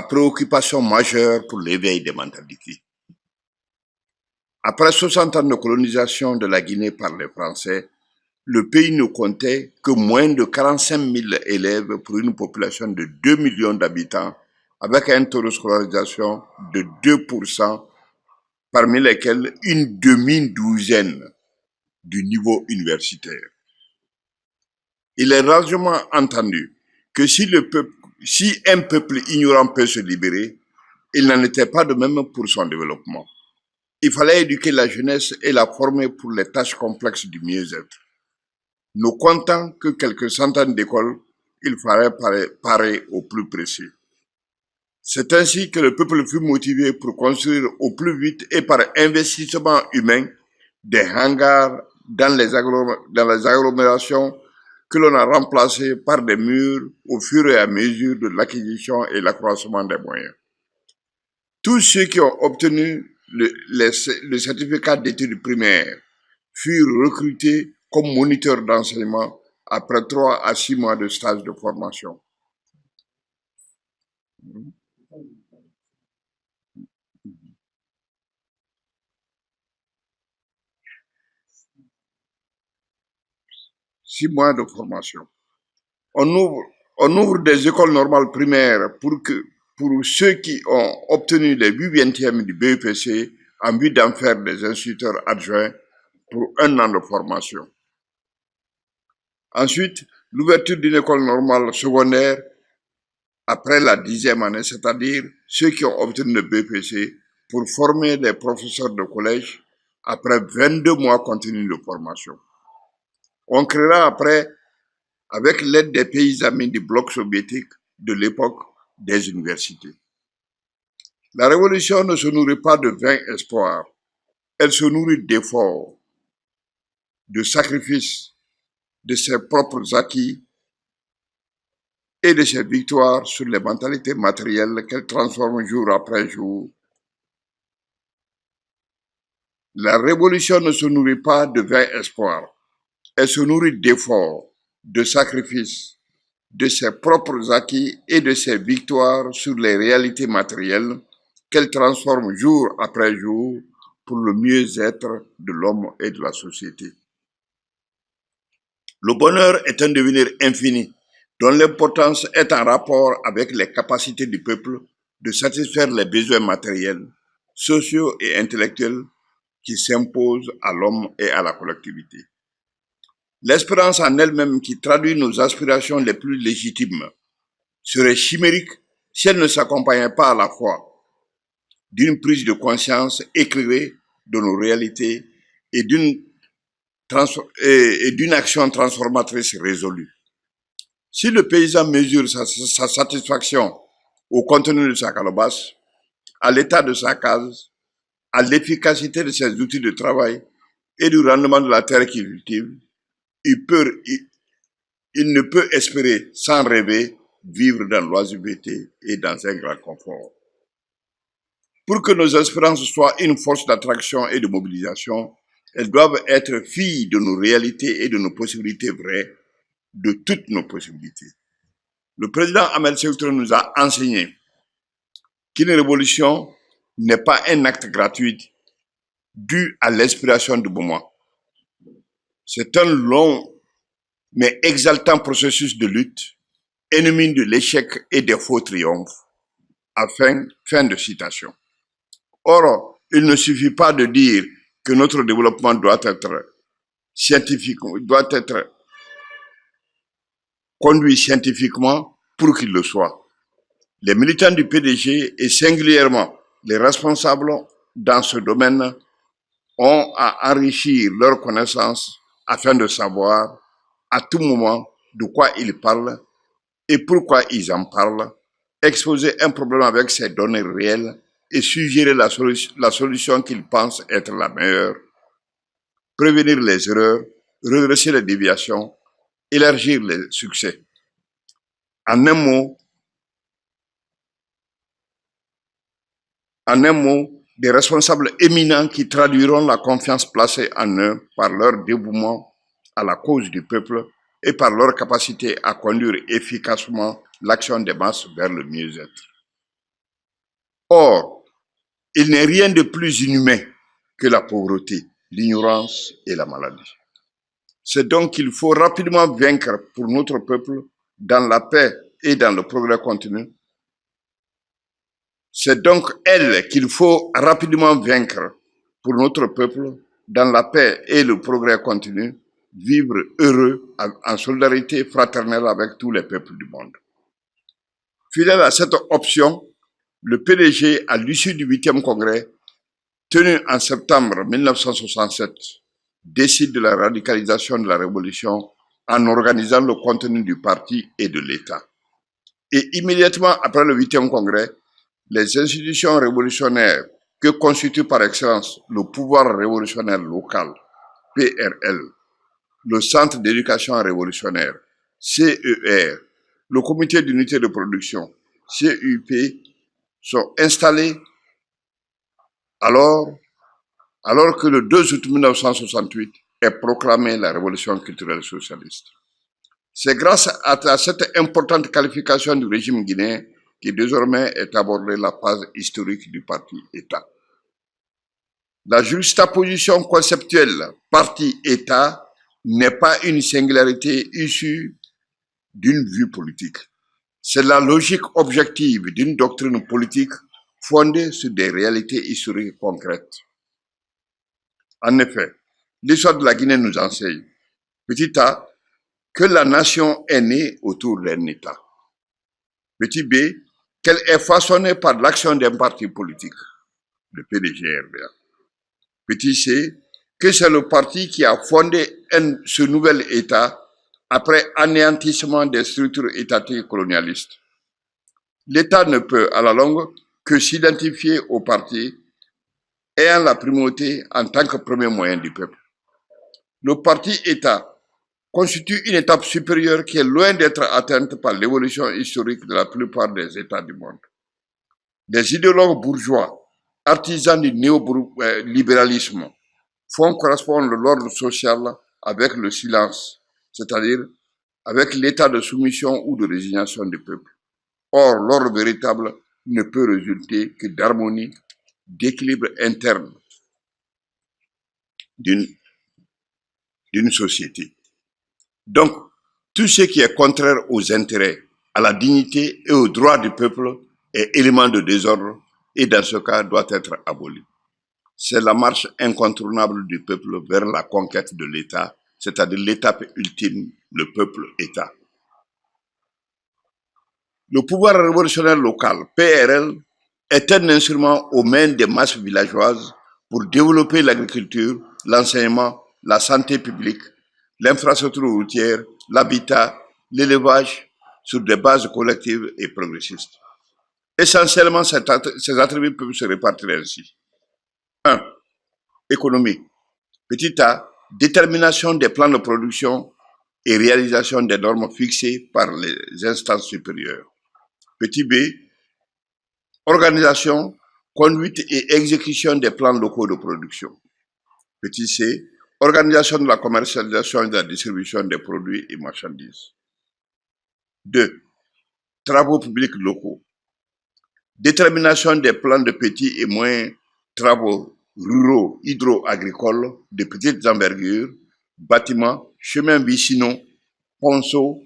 préoccupation majeure pour l'éveil des mentalités. Après 60 ans de colonisation de la Guinée par les Français, le pays ne comptait que moins de 45 000 élèves pour une population de 2 millions d'habitants, avec un taux de scolarisation de 2%, parmi lesquels une demi-douzaine du niveau universitaire. Il est largement entendu que si un peuple ignorant peut se libérer, il n'en était pas de même pour son développement. Il fallait éduquer la jeunesse et la former pour les tâches complexes du mieux-être. Ne comptant que quelques centaines d'écoles, il fallait parer au plus précis. C'est ainsi que le peuple fut motivé pour construire au plus vite et par investissement humain des hangars dans les agglomérations que l'on a remplacés par des murs au fur et à mesure de l'acquisition et l'accroissement des moyens. Tous ceux qui ont obtenu le certificat d'études primaires furent recrutés comme moniteurs d'enseignement après 3 à 6 mois de stage de formation. Six mois de formation. On ouvre des écoles normales primaires pour ceux qui ont obtenu les 8/20e du BEPC en vue d'en faire des instituteurs adjoints pour 1 an de formation. Ensuite, l'ouverture d'une école normale secondaire après la 10e année, c'est-à-dire ceux qui ont obtenu le BEPC pour former les professeurs de collège après 22 mois continus de formation. On créera après, avec l'aide des pays amis du bloc soviétique de l'époque, des universités. La révolution ne se nourrit pas de vains espoirs, elle se nourrit d'efforts, de sacrifices, de ses propres acquis et de ses victoires sur les mentalités matérielles qu'elle transforme jour après jour. La révolution ne se nourrit pas de vains espoirs, elle se nourrit d'efforts, de sacrifices, de ses propres acquis et de ses victoires sur les réalités matérielles qu'elle transforme jour après jour pour le mieux-être de l'homme et de la société. Le bonheur est un devenir infini, dont l'importance est en rapport avec les capacités du peuple de satisfaire les besoins matériels, sociaux et intellectuels qui s'imposent à l'homme et à la collectivité. L'espérance en elle-même qui traduit nos aspirations les plus légitimes serait chimérique si elle ne s'accompagnait pas à la fois d'une prise de conscience éclairée de nos réalités et d'une action transformatrice résolue. Si le paysan mesure sa satisfaction au contenu de sa calebasse, à l'état de sa case, à l'efficacité de ses outils de travail et du rendement de la terre qu'il cultive, il ne peut espérer, sans rêver, vivre dans l'oisiveté et dans un grand confort. Pour que nos espérances soient une force d'attraction et de mobilisation, elles doivent être filles de nos réalités et de nos possibilités vraies, de toutes nos possibilités. Le président Ahmed Sékou Touré nous a enseigné qu'une révolution n'est pas un acte gratuit dû à l'inspiration du moment. C'est un long mais exaltant processus de lutte, ennemi de l'échec et des faux triomphes. Fin de citation. Or, il ne suffit pas de dire que notre développement doit être conduit scientifiquement pour qu'il le soit. Les militants du PDG et singulièrement les responsables dans ce domaine ont à enrichir leurs connaissances afin de savoir à tout moment de quoi ils parlent et pourquoi ils en parlent, exposer un problème avec ces données réelles et suggérer la solution qu'ils pensent être la meilleure, prévenir les erreurs, redresser les déviations, élargir les succès. En un mot, des responsables éminents qui traduiront la confiance placée en eux par leur dévouement à la cause du peuple et par leur capacité à conduire efficacement l'action des masses vers le mieux-être. Or, il n'est rien de plus inhumain que la pauvreté, l'ignorance et la maladie. C'est donc qu'il faut rapidement vaincre pour notre peuple dans la paix et dans le progrès continu. C'est donc elle qu'il faut rapidement vaincre pour notre peuple dans la paix et le progrès continu, vivre heureux en solidarité fraternelle avec tous les peuples du monde. Fidèle à cette option, le PDG, à l'issue du 8e congrès, tenu en septembre 1967, décide de la radicalisation de la révolution en organisant le contenu du parti et de l'État. Et immédiatement après le 8e congrès, les institutions révolutionnaires que constitue par excellence le pouvoir révolutionnaire local, PRL, le Centre d'éducation révolutionnaire, CER, le Comité d'unité de production, CUP, sont installés alors que le 2 août 1968 est proclamée la révolution culturelle socialiste. C'est grâce à cette importante qualification du régime guinéen que désormais est abordée la phase historique du parti-État. La juxtaposition conceptuelle parti-État n'est pas une singularité issue d'une vue politique. C'est la logique objective d'une doctrine politique fondée sur des réalités historiques concrètes. En effet, l'histoire de la Guinée nous enseigne, petit a, que la nation est née autour d'un État. Petit b, qu'elle est façonnée par l'action d'un parti politique, le PDG-RDA. Petit c, que c'est le parti qui a fondé ce nouvel État après anéantissement des structures étatiques colonialistes. L'État ne peut, à la longue, que s'identifier au parti ayant la primauté en tant que premier moyen du peuple. Le parti-État constitue une étape supérieure qui est loin d'être atteinte par l'évolution historique de la plupart des États du monde. Les idéologues bourgeois, artisans du néolibéralisme, font correspondre l'ordre social avec le silence, c'est-à-dire avec l'état de soumission ou de résignation du peuple. Or, l'ordre véritable ne peut résulter que d'harmonie, d'équilibre interne d'une société. Donc, tout ce qui est contraire aux intérêts, à la dignité et aux droits du peuple est élément de désordre et dans ce cas doit être aboli. C'est la marche incontournable du peuple vers la conquête de l'État, c'est-à-dire l'étape ultime, le peuple-État. Le pouvoir révolutionnaire local, PRL, est un instrument aux mains des masses villageoises pour développer l'agriculture, l'enseignement, la santé publique, l'infrastructure routière, l'habitat, l'élevage sur des bases collectives et progressistes. Essentiellement, ces attributs peuvent se répartir ainsi. 1. Économie. Petit a, détermination des plans de production et réalisation des normes fixées par les instances supérieures. Petit b, organisation, conduite et exécution des plans locaux de production. Petit c, organisation de la commercialisation et de la distribution des produits et marchandises. 2. Travaux publics locaux. détermination des plans de petits et moyens travaux ruraux hydro-agricoles de petites envergures, bâtiments, chemins vicinaux, ponceaux,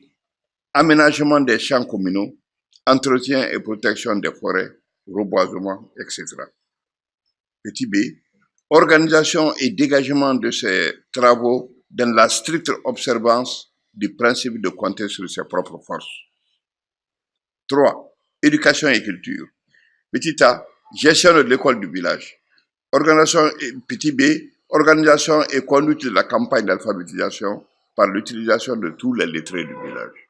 aménagement des champs communaux, entretien et protection des forêts, reboisement, etc. Petit b, organisation et dégagement de ces travaux dans la stricte observance du principe de compter sur ses propres forces. 3. Éducation et culture. Petit a, gestion de l'école du village. Petit b, organisation et conduite de la campagne d'alphabétisation par l'utilisation de tous les lettrés du village.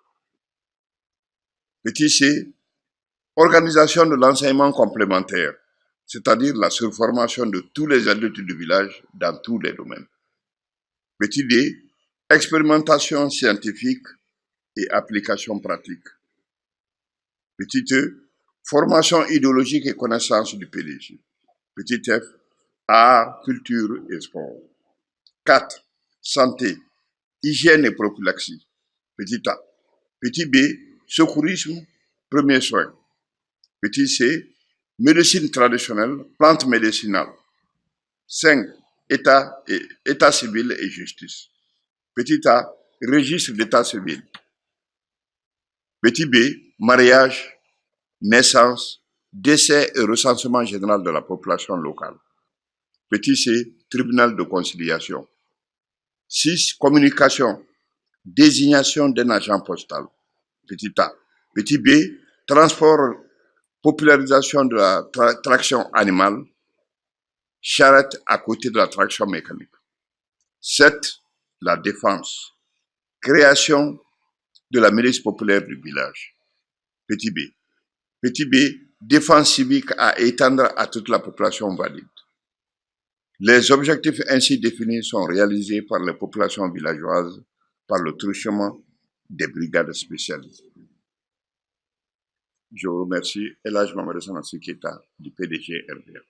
Petit c, organisation de l'enseignement complémentaire, c'est-à-dire la surformation de tous les adultes du village dans tous les domaines. Petit d, expérimentation scientifique et application pratique. Petit e, formation idéologique et connaissance du PDG. Petit f, art, culture et sport. 4. Santé, hygiène et prophylaxie. Petit a. Petit b, secourisme, premiers soins. Petit c, médecine traditionnelle, plante médicinale. 5. État civil et justice. Petit a, registre d'état civil. Petit b, mariage, naissance, décès et recensement général de la population locale. Petit c, tribunal de conciliation. 6. Communication, désignation d'un agent postal. Petit a. Petit b, transport, popularisation de la traction animale, charrette à côté de la traction mécanique. 7. La défense, création de la milice populaire du village. Petit b. Petit b, défense civique à étendre à toute la population valide. Les objectifs ainsi définis sont réalisés par les populations villageoises par le truchement des brigades spécialisées. Je vous remercie. Elhadj Sanassy Keita du PDG-RDA.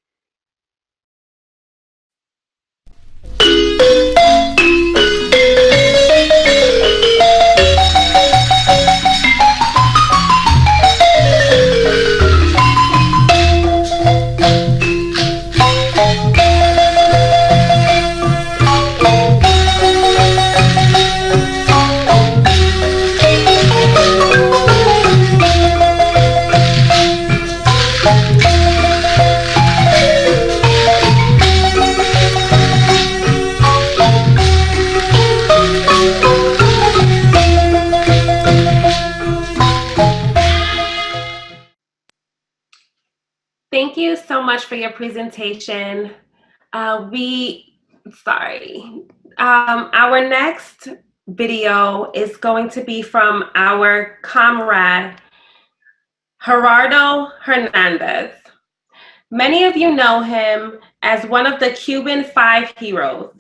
Thank you so much for your presentation. Our next video is going to be from our comrade, Gerado Hernandez. Many of you know him as one of the Cuban 5 heroes.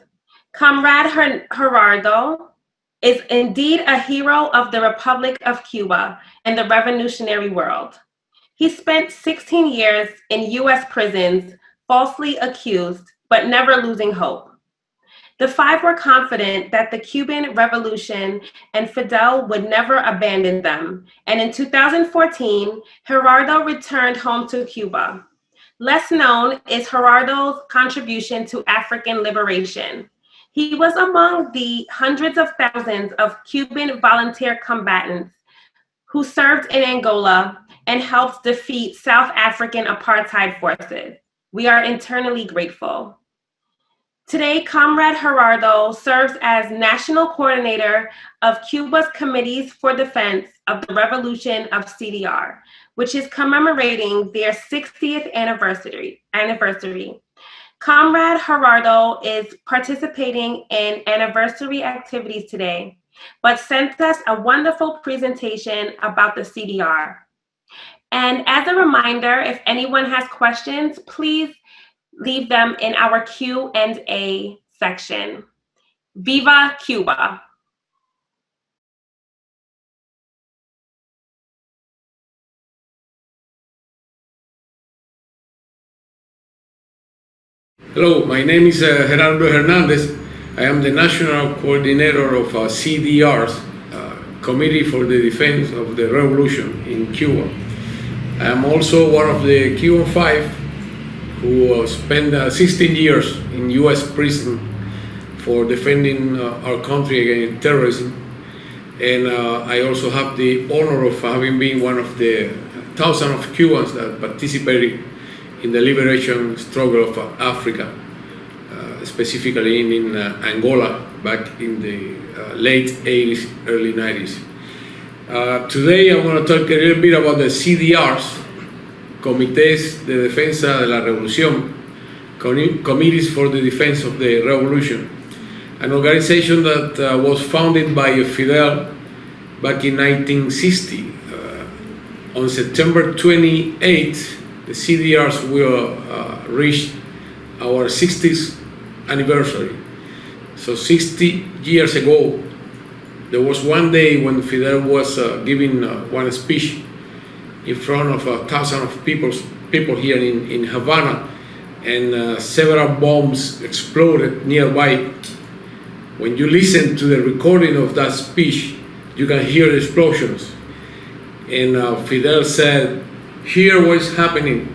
Comrade Gerado is indeed a hero of the Republic of Cuba and the revolutionary world. He spent 16 years in US prisons, falsely accused, but never losing hope. The 5 were confident that the Cuban Revolution and Fidel would never abandon them, and in 2014, Gerado returned home to Cuba. Less known is Gerado's contribution to African liberation. He was among the hundreds of thousands of Cuban volunteer combatants who served in Angola and helped defeat South African apartheid forces. We are eternally grateful. Today, Comrade Gerado serves as National Coordinator of Cuba's Committees for Defense of the Revolution of CDR, which is commemorating their 60th anniversary. Comrade Gerado is participating in anniversary activities today, but sent us a wonderful presentation about the CDR. And as a reminder, if anyone has questions, please leave them in our Q&A section. Viva Cuba! Hello, my name is Gerado Hernandez. I am the National Coordinator of CDR's Committee for the Defense of the Revolution in Cuba. I am also one of the Cuban 5 who spent 16 years in US prison for defending our country against terrorism. And I also have the honor of having been one of the thousands of Cubans that participated in the liberation struggle of Africa, specifically in Angola back in the late 80s, early 90s. Today I want to talk a little bit about the CDRs, Comités de Defensa de la Revolución, Committees for the Defense of the Revolution, an organization that was founded by Fidel back in 1960. On September 28th, the CDRs will reach our 60th anniversary. So 60 years ago, there was one day when Fidel was giving one speech in front of 1,000 of people here in Havana, and several bombs exploded nearby. When you listen to the recording of that speech, you can hear the explosions. And Fidel said, "Here what is happening."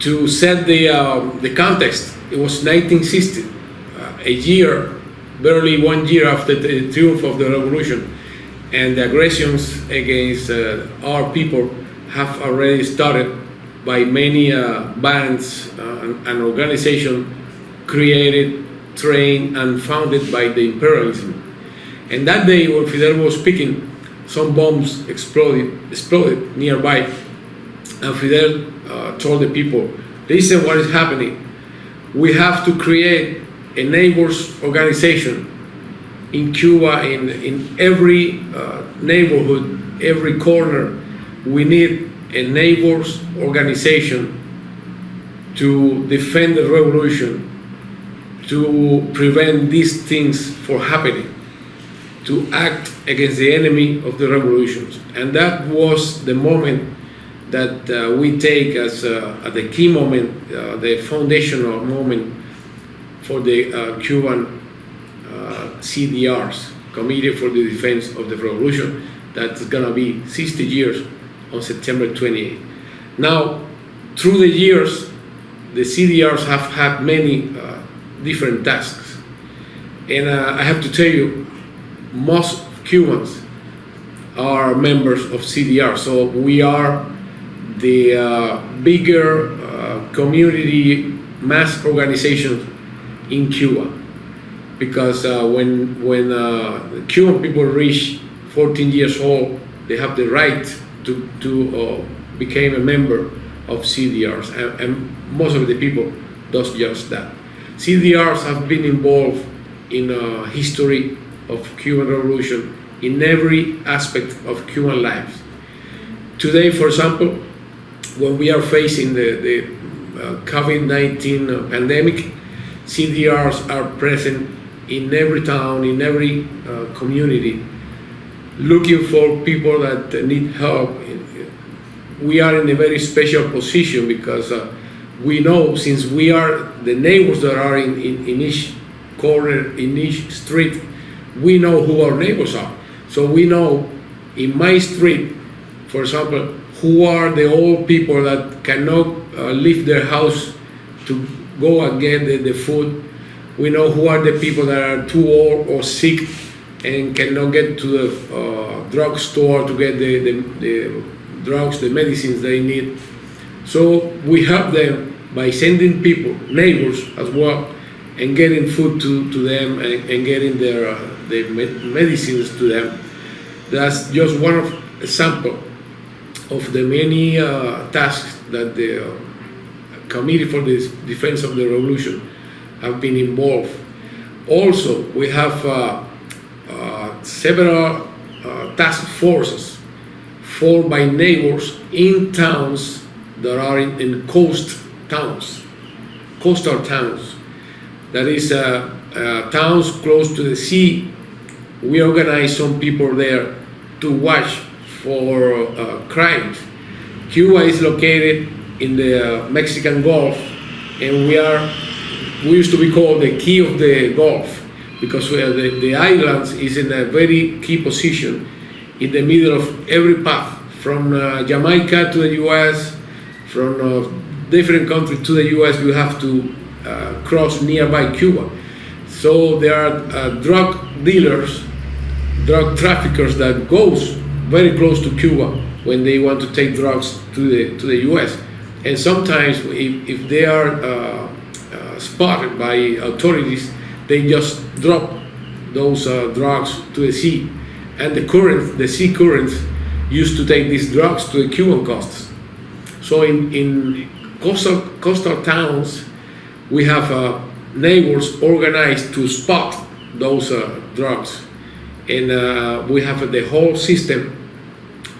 To set the context, it was 1960, a year, barely 1 year after the triumph of the revolution, and the aggressions against our people have already started by many bands and organizations created, trained, and founded by the imperialism. And that day when Fidel was speaking, some bombs exploded nearby, and Fidel told the people, "Listen, what is happening? We have to create a neighbors organization in Cuba, in every neighborhood, every corner. We need a neighbors organization to defend the revolution, to prevent these things from happening, to act against the enemy of the revolutions." And that was the moment that we take as the key moment, the foundational moment for the Cuban CDRs, Committee for the Defense of the Revolution, that's gonna be 60 years on September 28th. Now, through the years, the CDRs have had many different tasks. And I have to tell you, most Cubans are members of CDR, so we are the bigger community mass organization in Cuba, because when the Cuban people reach 14 years old, they have the right to become a member of CDRs, and most of the people does just that. CDRs have been involved in history of Cuban revolution in every aspect of Cuban life. Today, for example, when we are facing the COVID-19 pandemic, CDRs are present in every town, in every community, looking for people that need help. We are in a very special position because we know, since we are the neighbors that are in each corner, in each street, we know who our neighbors are. So we know in my street, for example, who are the old people that cannot leave their house to go and get the food. We know who are the people that are too old or sick and cannot get to the drugstore to get the drugs, the medicines they need. So we help them by sending people, neighbors as well, and getting food to them and getting the medicines to them. That's just one example of the many tasks that the Committee for the Defense of the Revolution have been involved. Also, we have several task forces formed by neighbors in towns that are in coastal towns. That is, towns close to the sea. We organize some people there to watch for crimes. Cuba is located in the Mexican Gulf, and we used to be called the key of the Gulf, because the islands is in a very key position in the middle of every path from Jamaica to the US, from different countries to the US, you have to cross nearby Cuba. So there are drug dealers, drug traffickers that goes very close to Cuba when they want to take drugs to the US. And sometimes if they are spotted by authorities, they just drop those drugs to the sea. And the sea currents used to take these drugs to the Cuban coasts. So in coastal towns, we have neighbors organized to spot those drugs. And we have the whole system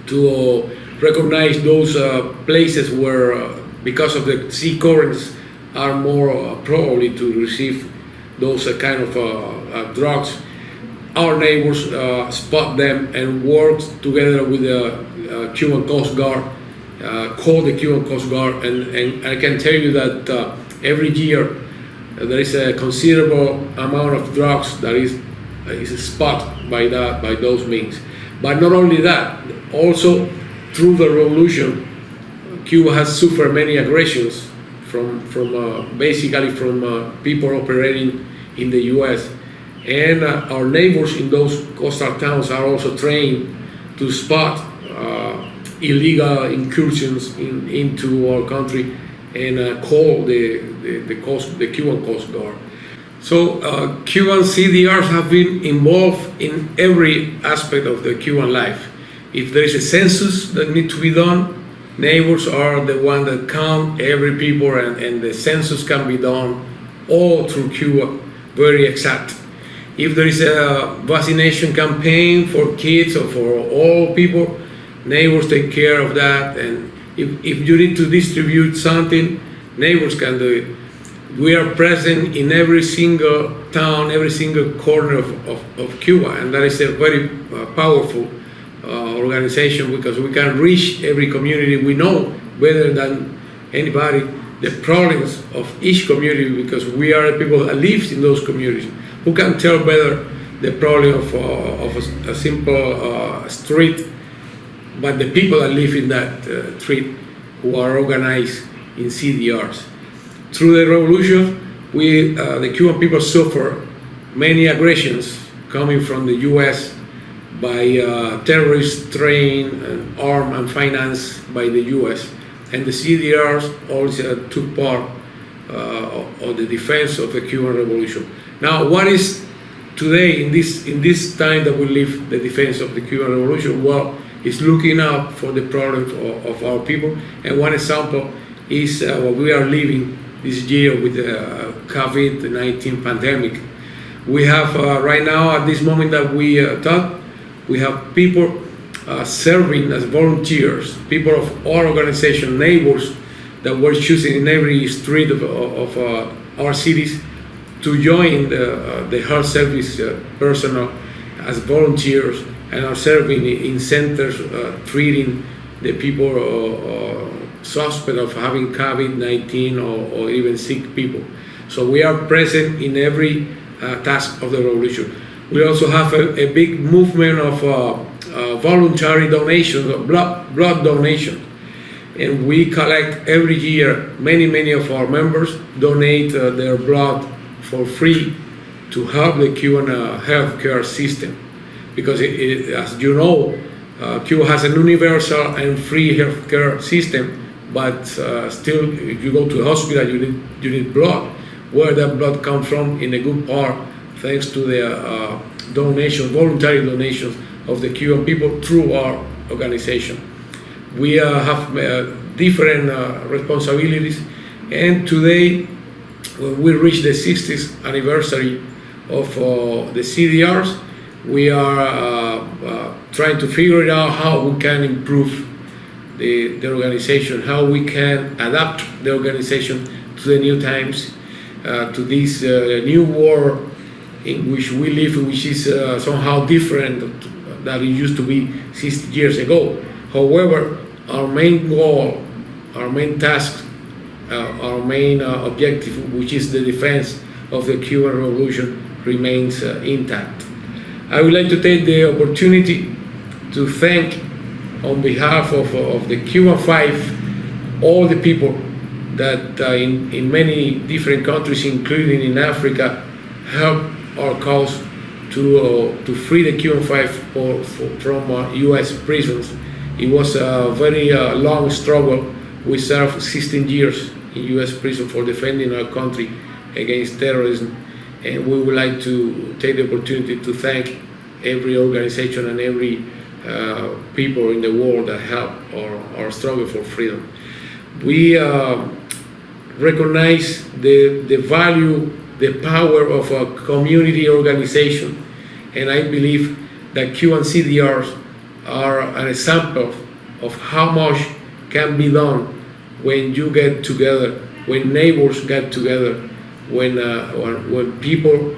to recognize those places where, because of the sea currents, are more probably to receive those kind of drugs. Our neighbors spot them and work together with the Cuban Coast Guard, call the Cuban Coast Guard, and I can tell you that every year there is a considerable amount of drugs that is spotted by those means. But not only that, also through the revolution, Cuba has suffered many aggressions from basically from people operating in the U.S. And our neighbors in those coastal towns are also trained to spot illegal incursions into our country and call the Cuban Coast Guard. So Cuban CDRs have been involved in every aspect of the Cuban life. If there is a census that needs to be done, neighbors are the one that count every people, and the census can be done all through Cuba, very exact. If there is a vaccination campaign for kids or for all people, neighbors take care of that. And if you need to distribute something, neighbors can do it. We are present in every single town, every single corner of Cuba, and that is a very powerful organization, because we can reach every community. We know better than anybody the problems of each community, because we are the people that live in those communities. Who can tell better the problem of a simple street, but the people that live in that street, who are organized in CDRs. Through the revolution, the Cuban people suffer many aggressions coming from the U.S. by terrorists trained and armed and financed by the U.S. And the CDRs also took part of the defense of the Cuban Revolution. Now, what is today, in this time that we live, the defense of the Cuban Revolution? Well, it's looking out for the problems of our people. And one example is what we are living this year with the COVID-19 pandemic. We have right now, at this moment that we talk, we have people serving as volunteers, people of our organization, neighbors that were choosing in every street of our cities to join the health service personnel as volunteers, and are serving in centers treating the people suspect of having COVID-19 or even sick people. So we are present in every task of the revolution. We also have a big movement of voluntary donations, blood donation. And we collect every year, many of our members donate their blood for free to help the Cuban healthcare system. Because as you know, Cuba has a universal and free healthcare system, but still, if you go to the hospital, you need blood. Where that blood comes from, in a good part, thanks to the voluntary donations of the Cuban people through our organization. We have different responsibilities, and today, when we reach the 60th anniversary of the CDRs, we are trying to figure it out how we can improve the organization, how we can adapt the organization to the new times, to this new world in which we live, which is somehow different than it used to be 60 years ago. However, our main goal, our main task, our main objective, which is the defense of the Cuban Revolution, remains intact. I would like to take the opportunity to thank on behalf of the Cuban Five, all the people that in many different countries, including in Africa, help our cause to free the Cuban Five from U.S. prisons. It was a very long struggle. We served 16 years in U.S. prison for defending our country against terrorism, and we would like to take the opportunity to thank every organization and every people in the world that help our struggle for freedom. We recognize the value, the power of a community organization, and I believe that Cuban CDRs are an example of how much can be done when you get together, when neighbors get together, when people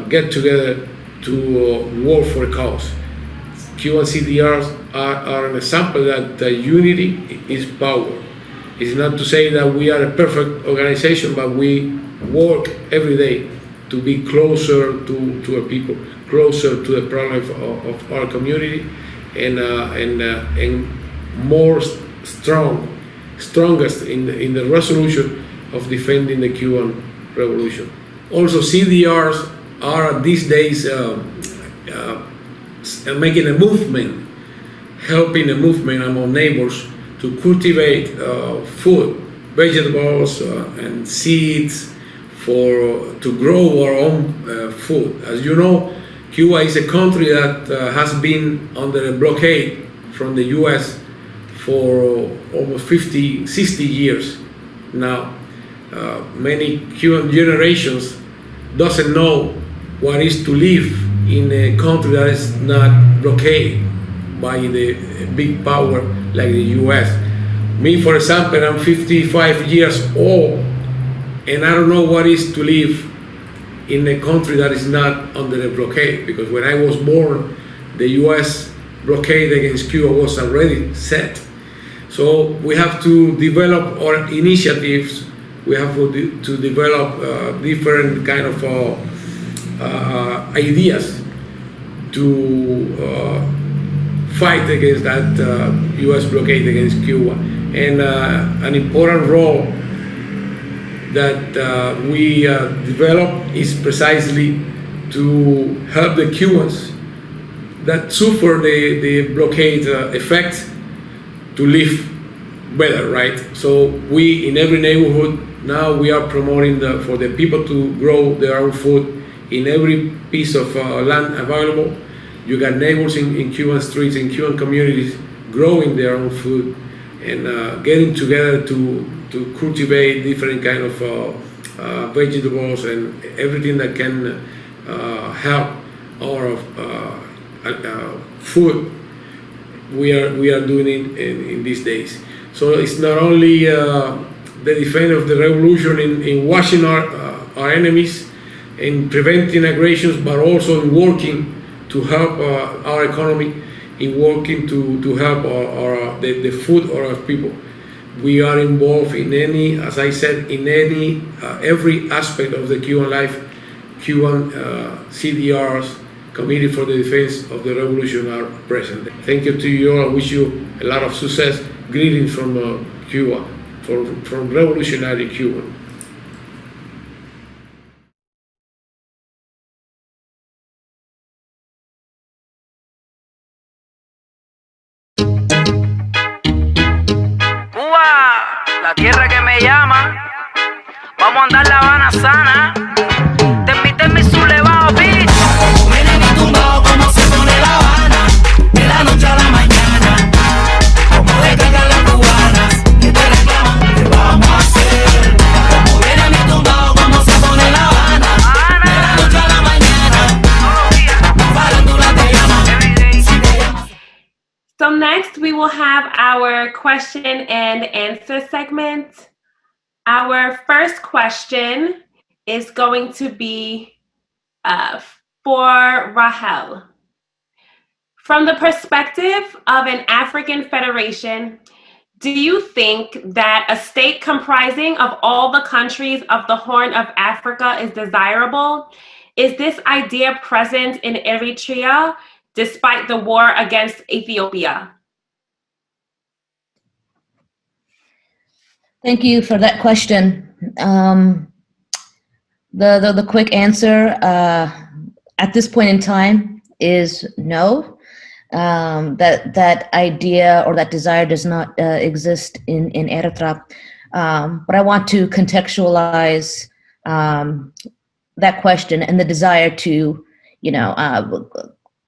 get together to work for a cause. Cuban CDRs are an example that unity is power. It's not to say that we are a perfect organization, but we work every day to be closer to our people, closer to the problem of our community, and more strongest in the resolution of defending the Cuban Revolution. Also, CDRs are these days making a movement, helping a movement among neighbors to cultivate food, vegetables, and seeds to grow our own food. As you know, Cuba is a country that has been under a blockade from the U.S. for almost 50, 60 years now. Many Cuban generations doesn't know what it is to live in a country that is not blockaded by the big power like the U.S. Me, for example, I'm 55 years old, and I don't know what it is to live in a country that is not under a blockade, because when I was born, the U.S. blockade against Cuba was already set. So we have to develop our initiatives. We have to develop different kind of ideas to fight against that U.S. blockade against Cuba. And an important role that we develop is precisely to help the Cubans that suffer the blockade effect to live better, right? So we, in every neighborhood, now we are promoting for the people to grow their own food in every piece of land available. You got neighbors in Cuban streets, in Cuban communities, growing their own food and getting together to cultivate different kind of vegetables and everything that can help our food. We are doing it in these days. So it's not only the defense of the revolution in washing our enemies, in preventing aggressions, but also in working to help our economy, in working to help the food of our people. We are involved in any, as I said, in every aspect of the Cuban life. Cuban CDRs, Committee for the Defense of the Revolution, are present. Thank you to you all. I wish you a lot of success. Greetings from Cuba, from revolutionary Cuba. La tierra que me llama, vamos a andar La Habana sana. Te mi sublevado, bitch. Miren y tumbado como se pone La Habana, de la noche a la mañana. Como descargan las cubanas, que te reclaman, ¿qué vamos a hacer? Como vienen y tumbado como se pone La Habana, de la noche a la mañana. Farándula te llama, si te llama. So next we will have our question and answer segment. Our first question is going to be for Rahel. From the perspective of an African federation, do you think that a state comprising of all the countries of the Horn of Africa is desirable? Is this idea present in Eritrea, despite the war against Ethiopia? Thank you for that question. The quick answer at this point in time is no. That idea or that desire does not exist in Eritrea. But I want to contextualize that question and the desire to,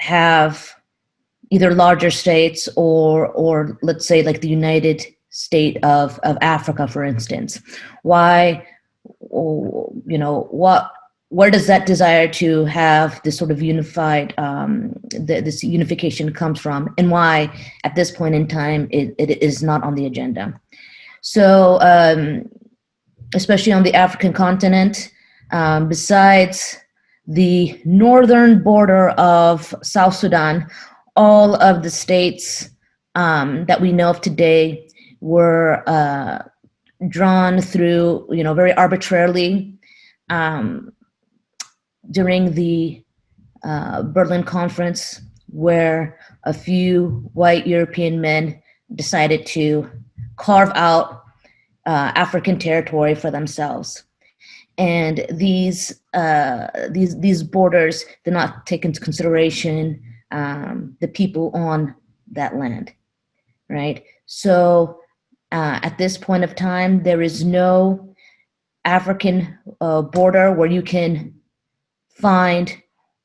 have either larger states or let's say like the United State of Africa, for instance. Why, where does that desire to have this sort of unified, this unification comes from, and why at this point in time it is not on the agenda? So, especially on the African continent, besides the northern border of South Sudan, all of the states that we know of today were drawn through, very arbitrarily during the Berlin Conference, where a few white European men decided to carve out African territory for themselves. And these borders did not take into consideration the people on that land, right? So at this point of time, there is no African border where you can find,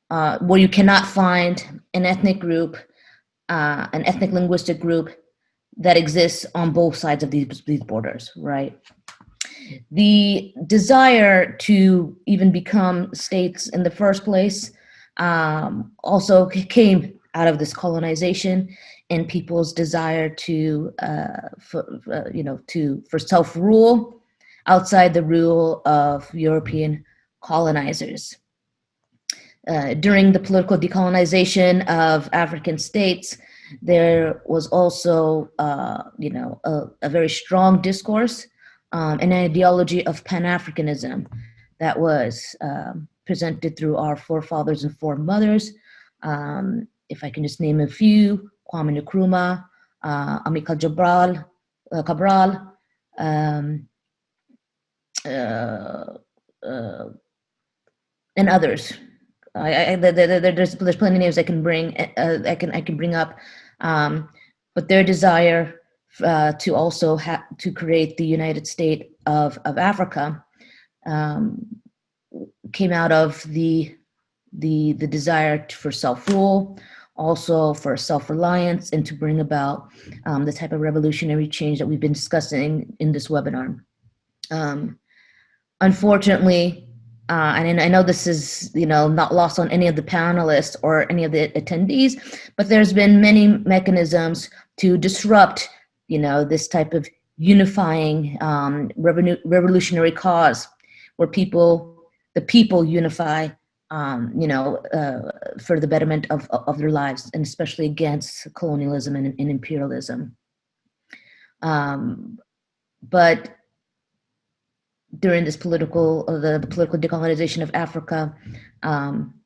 where you cannot find an ethnic group, an ethnic linguistic group that exists on both sides of these borders, right? The desire to even become states in the first place also came out of this colonization and people's desire to, for self-rule outside the rule of European colonizers. During the political decolonization of African states, there was also, a very strong discourse, an ideology of Pan-Africanism that was presented through our forefathers and foremothers. If I can just name a few: Kwame Nkrumah, Amilcar Cabral, and others. There's plenty of names I can bring. I can bring up, but their desire to also to create the United States of Africa came out of the desire for self-rule, also for self-reliance, and to bring about the type of revolutionary change that we've been discussing in this webinar. Unfortunately, and I know this is, not lost on any of the panelists or any of the attendees, but there's been many mechanisms to disrupt, this type of unifying revolutionary cause, where the people unify, for the betterment of their lives, and especially against colonialism and imperialism. But during this political decolonization of Africa,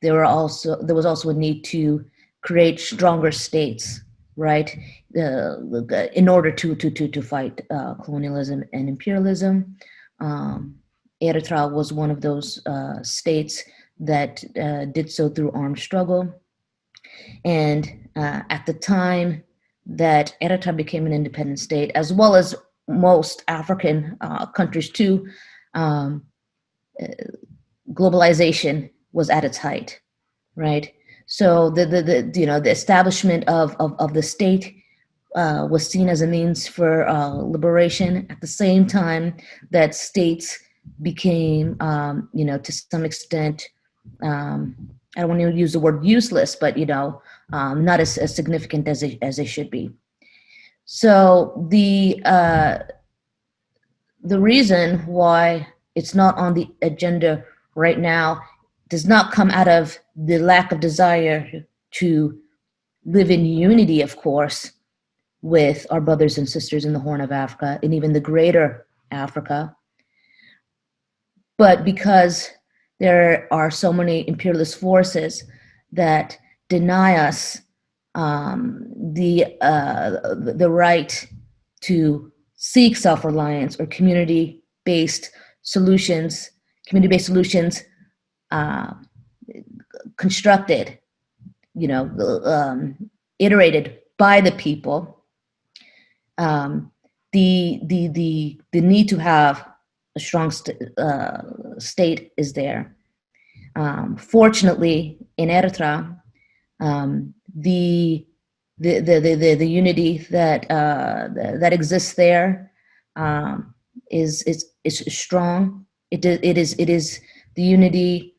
there was also a need to create stronger states, right? In order to fight colonialism and imperialism. Eritrea was one of those states that did so through armed struggle. And at the time that Eritrea became an independent state, as well as most African countries too, globalization was at its height, right? So the establishment of the state was seen as a means for liberation, at the same time that states became, to some extent, I don't want to use the word useless, but not as significant as they should be. So the reason why it's not on the agenda right now does not come out of the lack of desire to live in unity, of course, with our brothers and sisters in the Horn of Africa and even the greater Africa, but because there are so many imperialist forces that deny us the right to seek self-reliance or community-based solutions, constructed, iterated by the people. The need to have a strong state is there. Fortunately, in Eritrea, the unity that exists there is strong. It is the unity.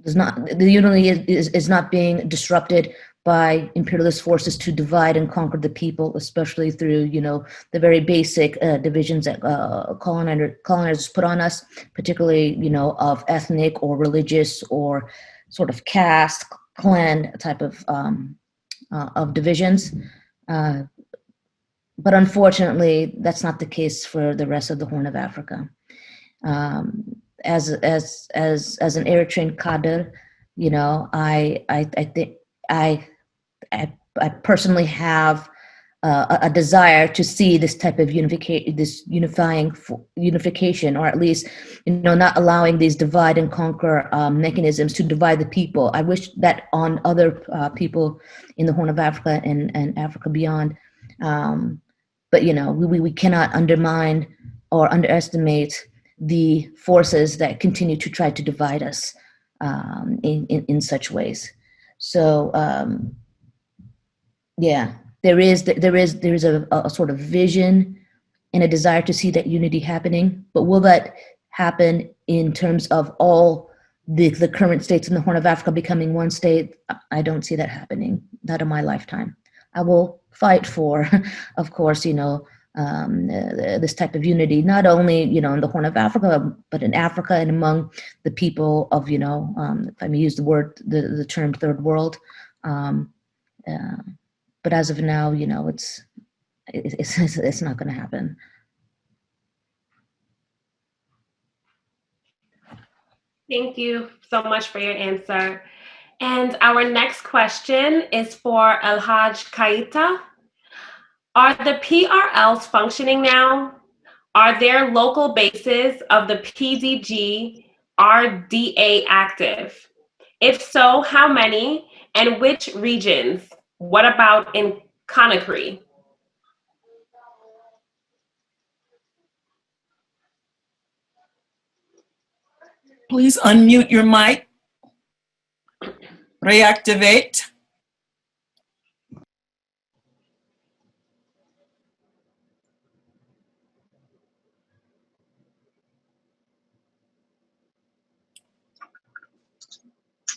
The unity is not being disrupted by imperialist forces to divide and conquer the people, especially through the very basic divisions that colonizers put on us, particularly of ethnic or religious or sort of caste, clan type of divisions. But unfortunately, that's not the case for the rest of the Horn of Africa. As an Eritrean cadre, I personally have a desire to see this type of unification, or at least not allowing these divide and conquer mechanisms to divide the people. I wish that on other people in the Horn of Africa and Africa beyond. But we cannot undermine or underestimate the forces that continue to try to divide us in such ways. So there is a sort of vision and a desire to see that unity happening, but will that happen in terms of all the current states in the Horn of Africa becoming one state? I don't see that happening, not in my lifetime. I will fight for, of course, this type of unity, not only, in the Horn of Africa, but in Africa and among the people of, if I may use the term third world. But as of now, it's not going to happen. Thank you so much for your answer. And our next question is for Elhadj Keita. Are the PRLs functioning now? Are there local bases of the PDG-RDA active? If so, how many and which regions? What about in Conakry? Please unmute your mic. Reactivate.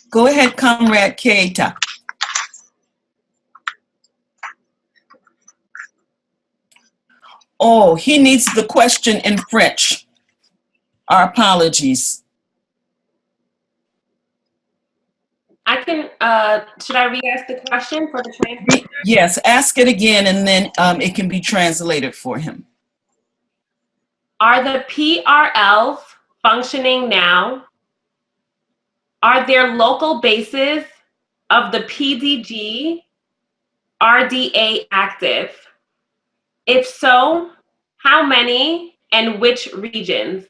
Go ahead, Comrade Keita. Oh, he needs the question in French. Our apologies. I can, should I re-ask the question for the translator? Yes, ask it again and then it can be translated for him. Are the PRLs functioning now? Are there local bases of the PDG-RDA active? If so, how many and which regions?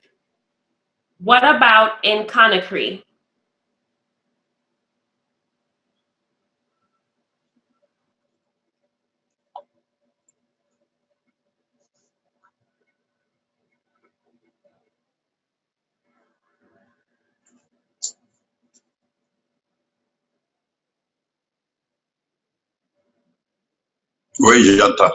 What about in Conakry? Oui, j'entends.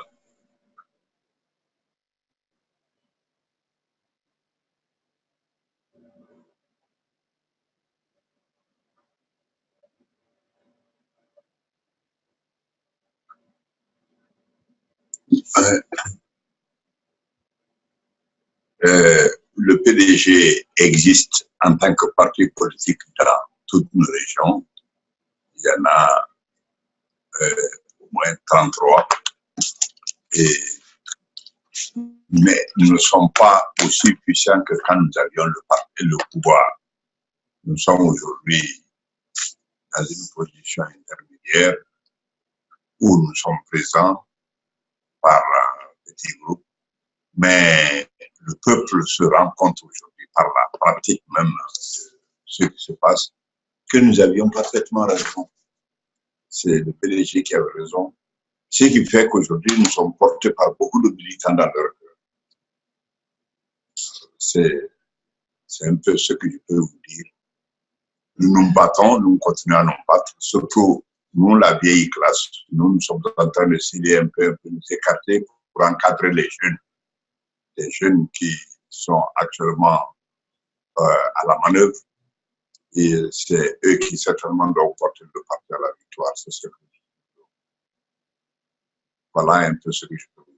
Le PDG existe en tant que parti politique dans toute une région. Il y en a au moins 33. Mais nous ne sommes pas aussi puissants que quand nous avions le pouvoir. Nous sommes aujourd'hui dans une position intermédiaire où nous sommes présents par petits groupes, mais le peuple se rend compte aujourd'hui par la pratique même de ce qui se passe, que nous avions parfaitement raison. C'est le PDG qui avait raison. Ce qui fait qu'aujourd'hui, nous sommes portés par beaucoup de militants dans leur cœur. C'est un peu ce que je peux vous dire. Nous nous battons, nous continuons à nous battre, surtout nous, la vieille classe. Nous sommes en train d'essayer un peu nous écarter pour encadrer les jeunes qui sont actuellement à la manœuvre. Et c'est eux qui certainement doivent porter le parti à la victoire. C'est ce que je dis. Voilà un peu ce que je peux vous dire.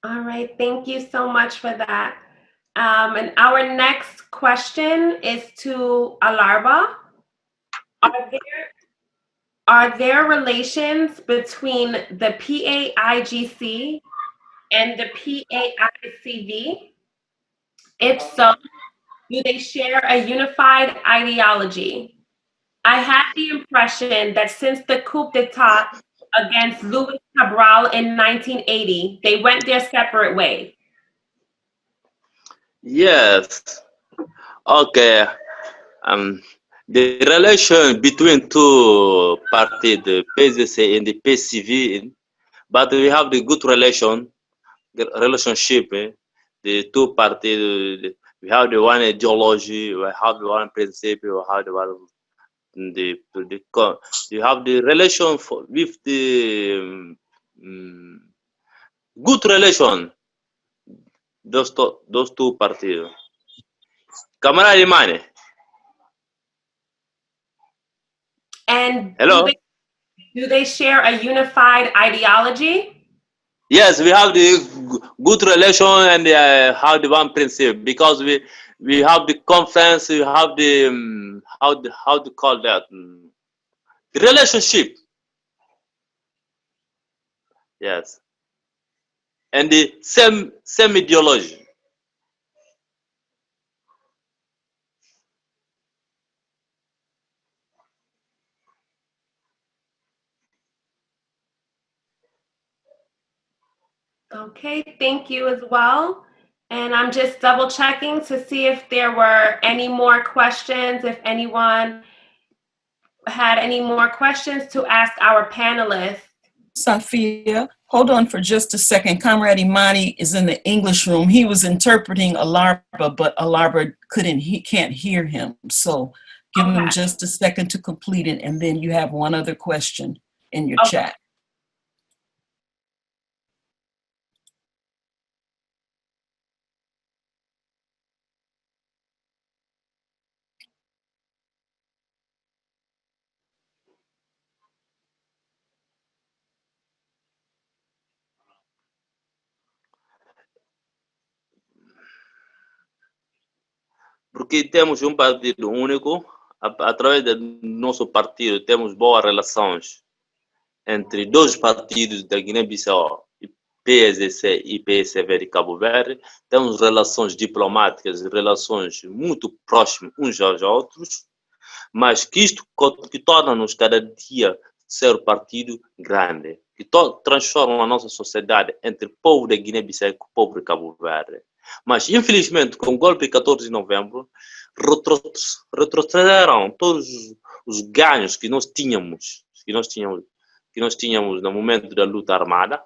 All right, thank you so much for that. And our next question is to Alarba. Are there relations between the PAIGC and the PAICV? If so, do they share a unified ideology? I had the impression that since the coup d'etat against Louis Cabral in 1980, they went their separate ways. Yes. Okay. The relation between two parties, the PAIGC and the PCV, but we have the good relationship. The two parties, we have the one ideology, we have the one principle, we have the one you have the relation with the good relation. Those two parties. Camarade Imane. And hello. Do they share a unified ideology? Yes, we have the good relation and have the one principle because we have the conference. We have the how to call that the relationship. Yes, and the same ideology. Okay, thank you as well. And I'm just double checking to see if there were any more questions, if anyone had any more questions to ask our panelists. Safia, hold on for just a second. Comrade Imani is in the English room. He was interpreting Alarba, but Alarba can't hear him. So give him just a second to complete it, and then you have one other question in your chat. Porque temos partido único, através do nosso partido temos boas relações entre dois partidos da Guiné-Bissau, PAIGC e PSV de Cabo Verde. Temos relações diplomáticas, relações muito próximas uns aos outros, mas que isto que torna-nos cada dia ser um partido grande, que transforma a nossa sociedade entre o povo da Guiné-Bissau e o povo de Cabo Verde. Mas, infelizmente, com o golpe de 14 de novembro, retrocederam todos os ganhos que nós tínhamos no momento da luta armada,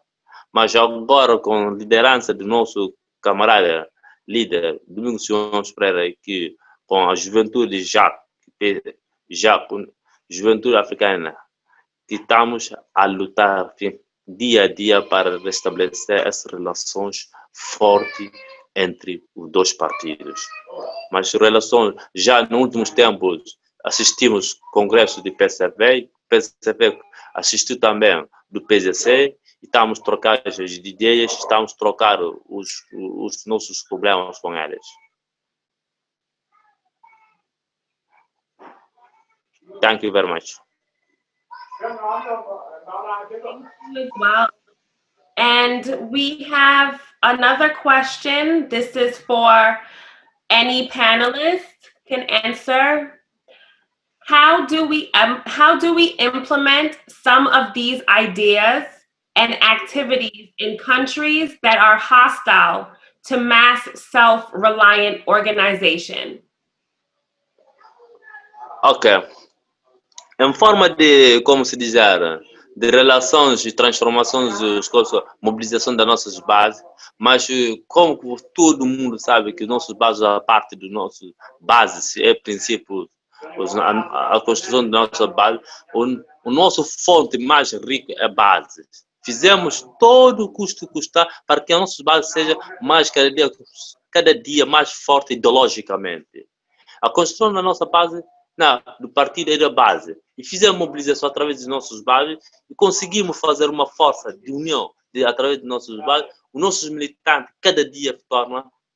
mas agora com a liderança do nosso camarada líder, Domingos Pereira, que com a juventude JAAC, juventude africana, que estamos a lutar dia a dia para restabelecer essas relações fortes entre os dois partidos. Mas relações, já nos últimos tempos, assistimos congressos de PSV assistiu também do PAIGC, e estamos a trocar as ideias, estamos a trocar os nossos problemas com eles. Thank you very much. Thank you as well. And we have another question. This is for any panelist can answer. How do we implement some of these ideas and activities in countries that are hostile to mass self-reliant organization? Ok. Em forma de, como se dizer, de relações e transformações, mobilização das nossas bases, mas como todo mundo sabe que nossos bases, a parte dos nossos bases, é princípio, a construção da nossa base, o nosso fonte mais rico é base. Fizemos todo o custo custar para que a nossa base seja mais cada dia mais forte ideologicamente. A construção da nossa base do partido era a base. E fizemos mobilização através dos nossos bases e conseguimos fazer uma força de união através dos nossos bases. Os nossos militantes, cada dia,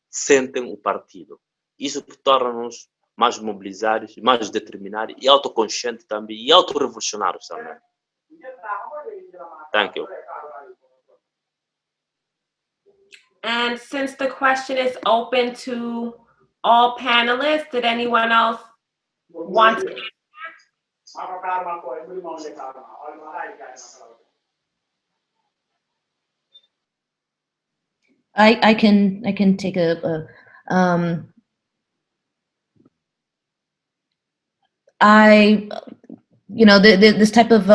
sentem o partido. Isso que torna-nos mais mobilizados, mais determinados e autoconscientes também, e autorrevolucionários também. Thank you. And since the question is open to all panelists, did anyone else want to? I can take this type of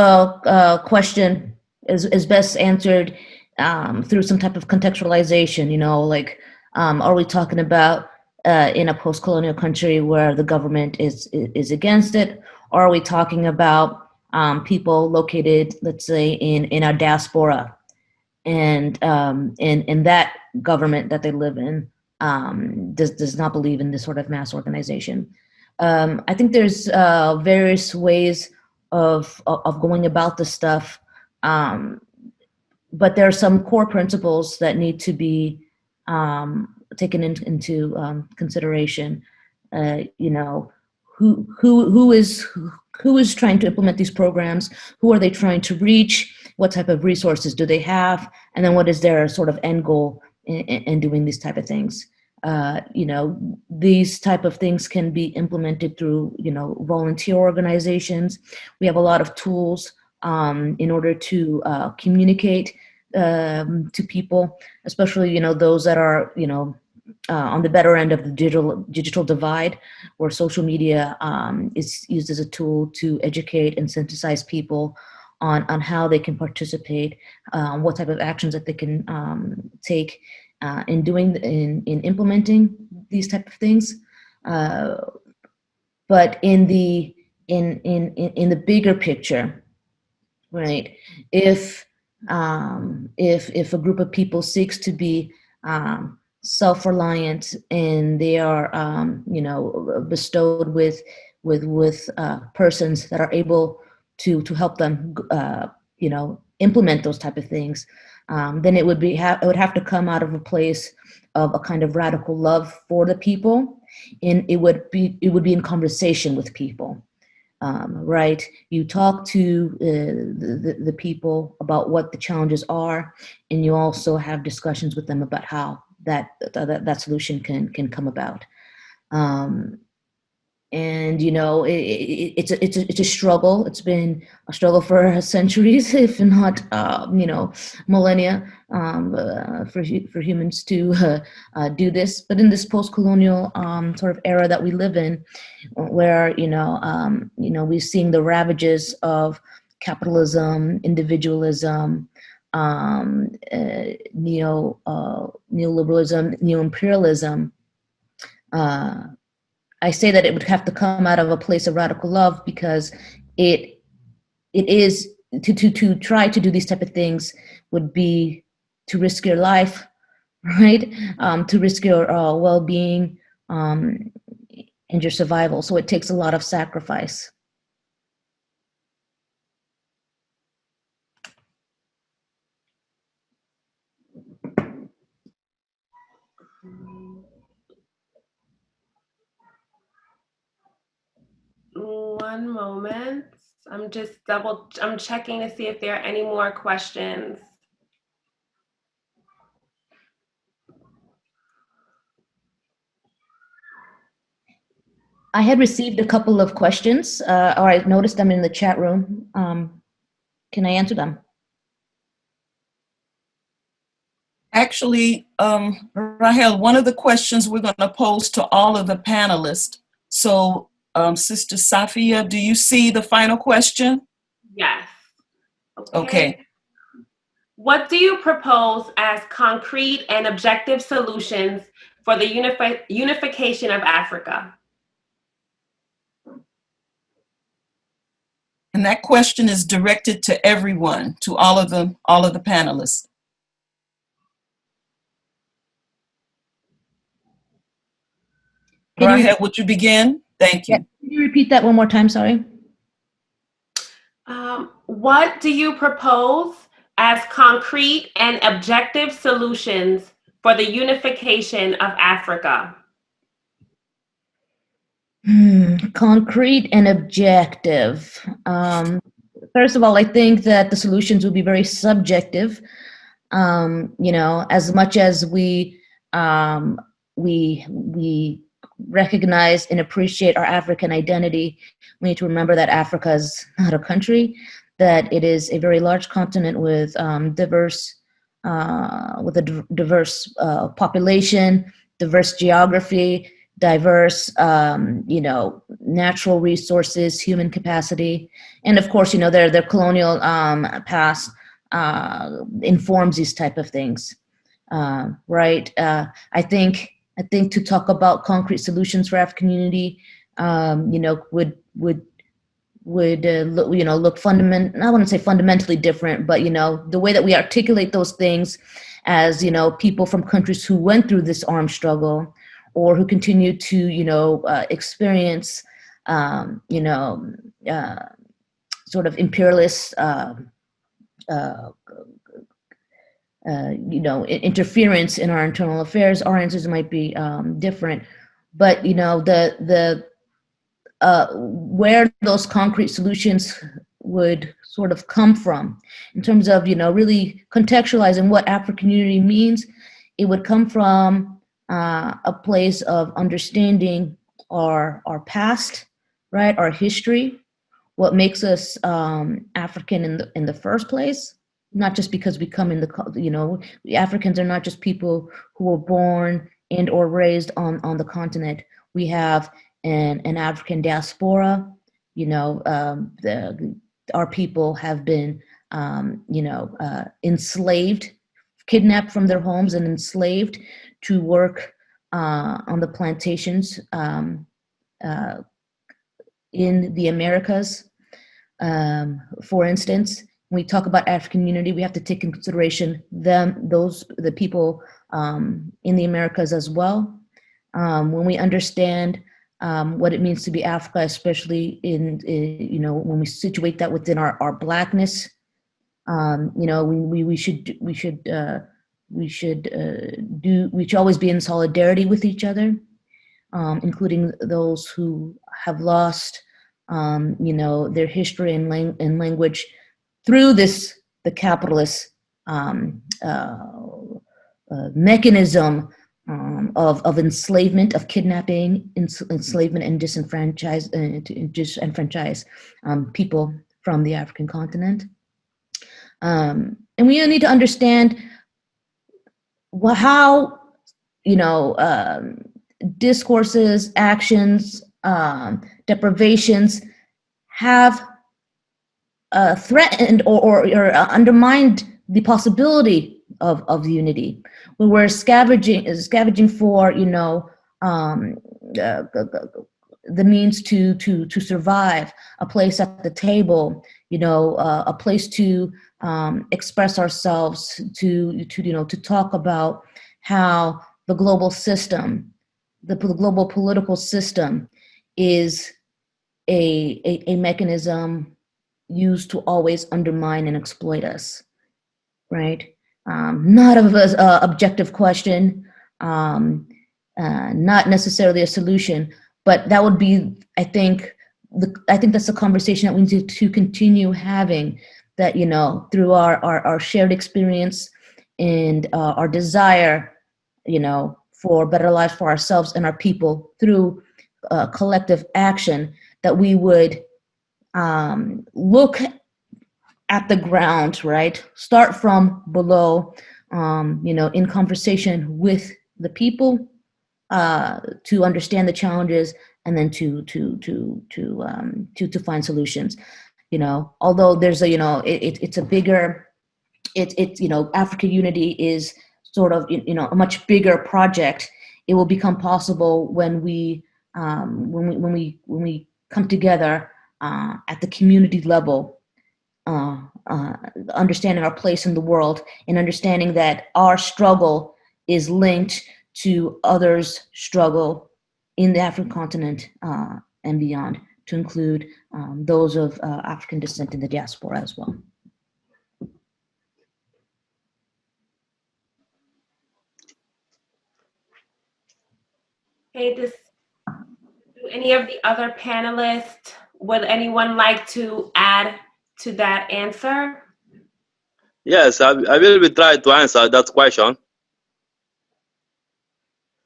question is best answered through some type of contextualization. Like, are we talking about in a post-colonial country where the government is against it, or are we talking about people located, let's say, in our diaspora, and that government that they live in does not believe in this sort of mass organization? I think there's various ways of going about this stuff, but there are some core principles that need to be taken into consideration. Who is trying to implement these programs? Who are they trying to reach? What type of resources do they have? And then what is their sort of end goal in doing these type of things? These type of things can be implemented through, volunteer organizations. We have a lot of tools in order to communicate to people, especially, those that are, on the better end of the digital divide, where social media is used as a tool to educate and sensitize people on how they can participate, what type of actions that they can take in implementing these type of things. But in the bigger picture, right? If a group of people seeks to be self-reliant and they are bestowed with persons that are able to help them implement those type of things, then it would have to come out of a place of a kind of radical love for the people, and it would be in conversation with people. Right? You talk to the people about what the challenges are, and you also have discussions with them about how that solution can come about. And it's a struggle. It's been a struggle for centuries, if not millennia, for humans to do this. But in this post-colonial sort of era that we live in, where we're seeing the ravages of capitalism, individualism, neoliberalism, neo-imperialism. I say that it would have to come out of a place of radical love, because it is to try to do these type of things would be to risk your life, right? To risk your well-being and your survival. So it takes a lot of sacrifice. One moment. I'm checking to see if there are any more questions. I had received a couple of questions, or I noticed them in the chat room. Can I answer them? Actually, Rahel, one of the questions we're going to pose to all of the panelists. So, Sister Safia, do you see the final question? Yes. Okay. What do you propose as concrete and objective solutions for the unification of Africa? And that question is directed to everyone, to all of the panelists. Rahel, would you begin? Thank you. Can you repeat that one more time? Sorry. What do you propose as concrete and objective solutions for the unification of Africa? Concrete and objective. First of all, I think that the solutions will be very subjective. You know, as much as we recognize and appreciate our African identity, we need to remember that Africa is not a country, that it is a very large continent with diverse population, diverse geography, diverse, you know, natural resources, human capacity, and of course, you know, their colonial past informs these type of things, right? I think to talk about concrete solutions for African unity, you know, would look, you know, look I wouldn't say fundamentally different, but you know, the way that we articulate those things as, you know, people from countries who went through this armed struggle or who continue to, you know, experience, you know, sort of imperialist, you know, interference in our internal affairs, our answers might be different. But you know, where those concrete solutions would sort of come from, in terms of, you know, really contextualizing what African unity means, it would come from a place of understanding our past, right, our history, what makes us African in the first place. Not just because we come in the, you know, Africans are not just people who were born and or raised on the continent. We have an African diaspora, you know, our people have been, you know, enslaved, kidnapped from their homes and enslaved to work on the plantations in the Americas. For instance, when we talk about African unity, we have to take in consideration the people in the Americas as well. When we understand what it means to be Africa, especially in you know, when we situate that within our Blackness, you know, we should always be in solidarity with each other, including those who have lost, you know, their history and language through the capitalist mechanism of enslavement, of kidnapping, enslavement, and disenfranchise people from the African continent. And we need to understand how, you know, discourses, actions, deprivations have threatened or undermined the possibility of unity. When we're scavenging for, you know, the means to survive, a place at the table, you know, a place to express ourselves, to you know, to talk about how the global system, the global political system, is a mechanism used to always undermine and exploit us, right? Not of an objective question, not necessarily a solution, but that would be, I think that's a conversation that we need to continue having, that, you know, through our shared experience and our desire, you know, for better lives for ourselves and our people, through collective action, that we would look at the ground, right? Start from below, in conversation with the people to understand the challenges, and then to find solutions. Although there's it's a bigger, African unity is sort of a much bigger project. It will become possible when we come together at the community level, understanding our place in the world, and understanding that our struggle is linked to others' struggle in the African continent and beyond, to include those of African descent in the diaspora as well. Okay, do any of the other panelists, would anyone like to add to that answer? Yes, I will try to answer that question.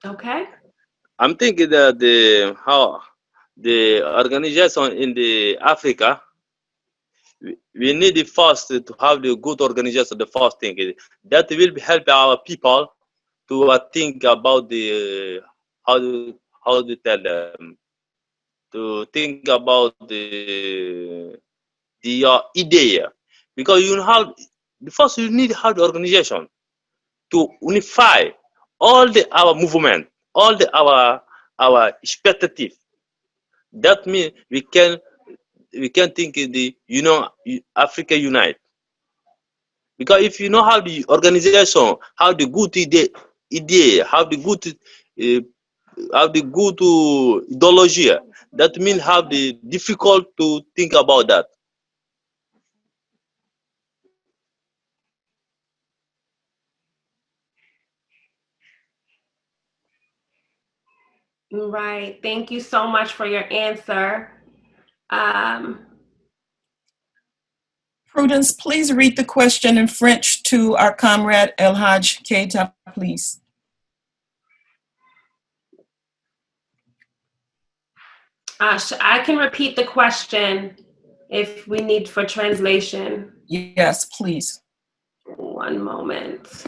Okay. I'm thinking that how the organization in the Africa, we need first to have the good organization. The first thing that will help our people to think about the how to tell them, to think about the idea, because first you need to have the organization to unify all our movement, all our expectative. That means we can think in the Africa unite. Because if you know how the organization, how the good idea, how the good ideology, that means how the difficult to think about that. Right. Thank you so much for your answer. Prudence, please read the question in French to our comrade Elhadj Keita, please. I can repeat the question if we need for translation. Yes, please. One moment.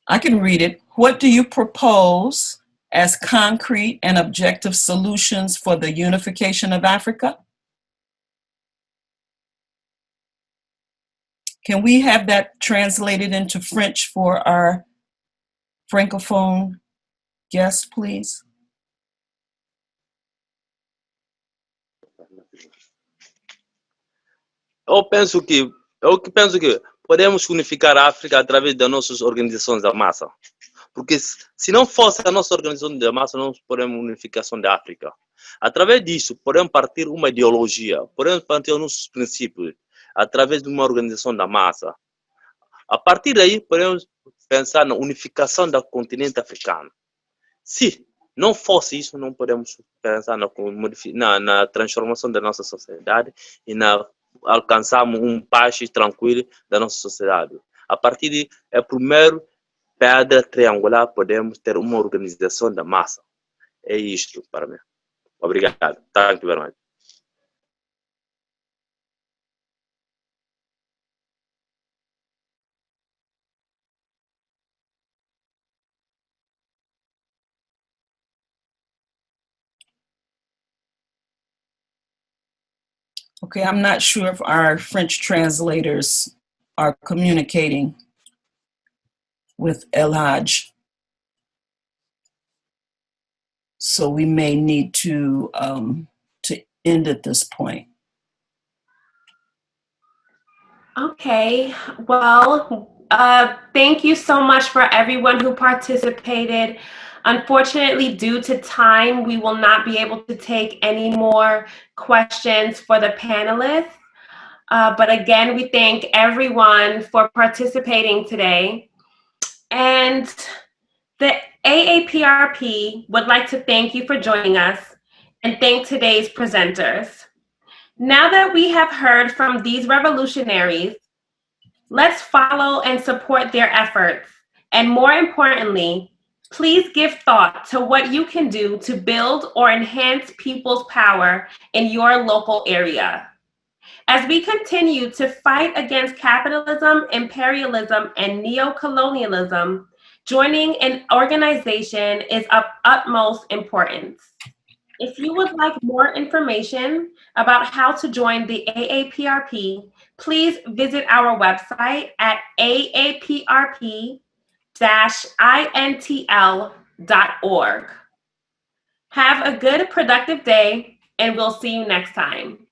I can read it. What do you propose as concrete and objective solutions for the unification of Africa? Can we have that translated into French for our Francophone guests, please? Eu penso que podemos unificar a África através das nossas organizações da massa. Porque se não fosse a nossa organização da massa, não podemos unificação da África. Através disso, podemos partir uma ideologia, podemos partir nossos princípios, através de uma organização da massa. A partir daí, podemos pensar na unificação do continente africano. Se não fosse isso, não podemos pensar na transformação da nossa sociedade e na alcançarmos paz tranquilo da nossa sociedade. A partir de primeiro pedra triangular, podemos ter uma organização da massa. É isto para mim. Obrigado. Thank you very much. Okay, I'm not sure if our French translators are communicating with Elhadj. So we may need to end at this point. Okay, well, thank you so much for everyone who participated. Unfortunately, due to time, we will not be able to take any more questions for the panelists. But again, we thank everyone for participating today. And the A-APRP would like to thank you for joining us and thank today's presenters. Now that we have heard from these revolutionaries, Let's follow and support their efforts. And more importantly, please give thought to what you can do to build or enhance people's power in your local area. As we continue to fight against capitalism, imperialism, and neo-colonialism, joining an organization is of utmost importance. If you would like more information about how to join the A-APRP, please visit our website at aaprp-intl.org. Have a good, productive day, and we'll see you next time.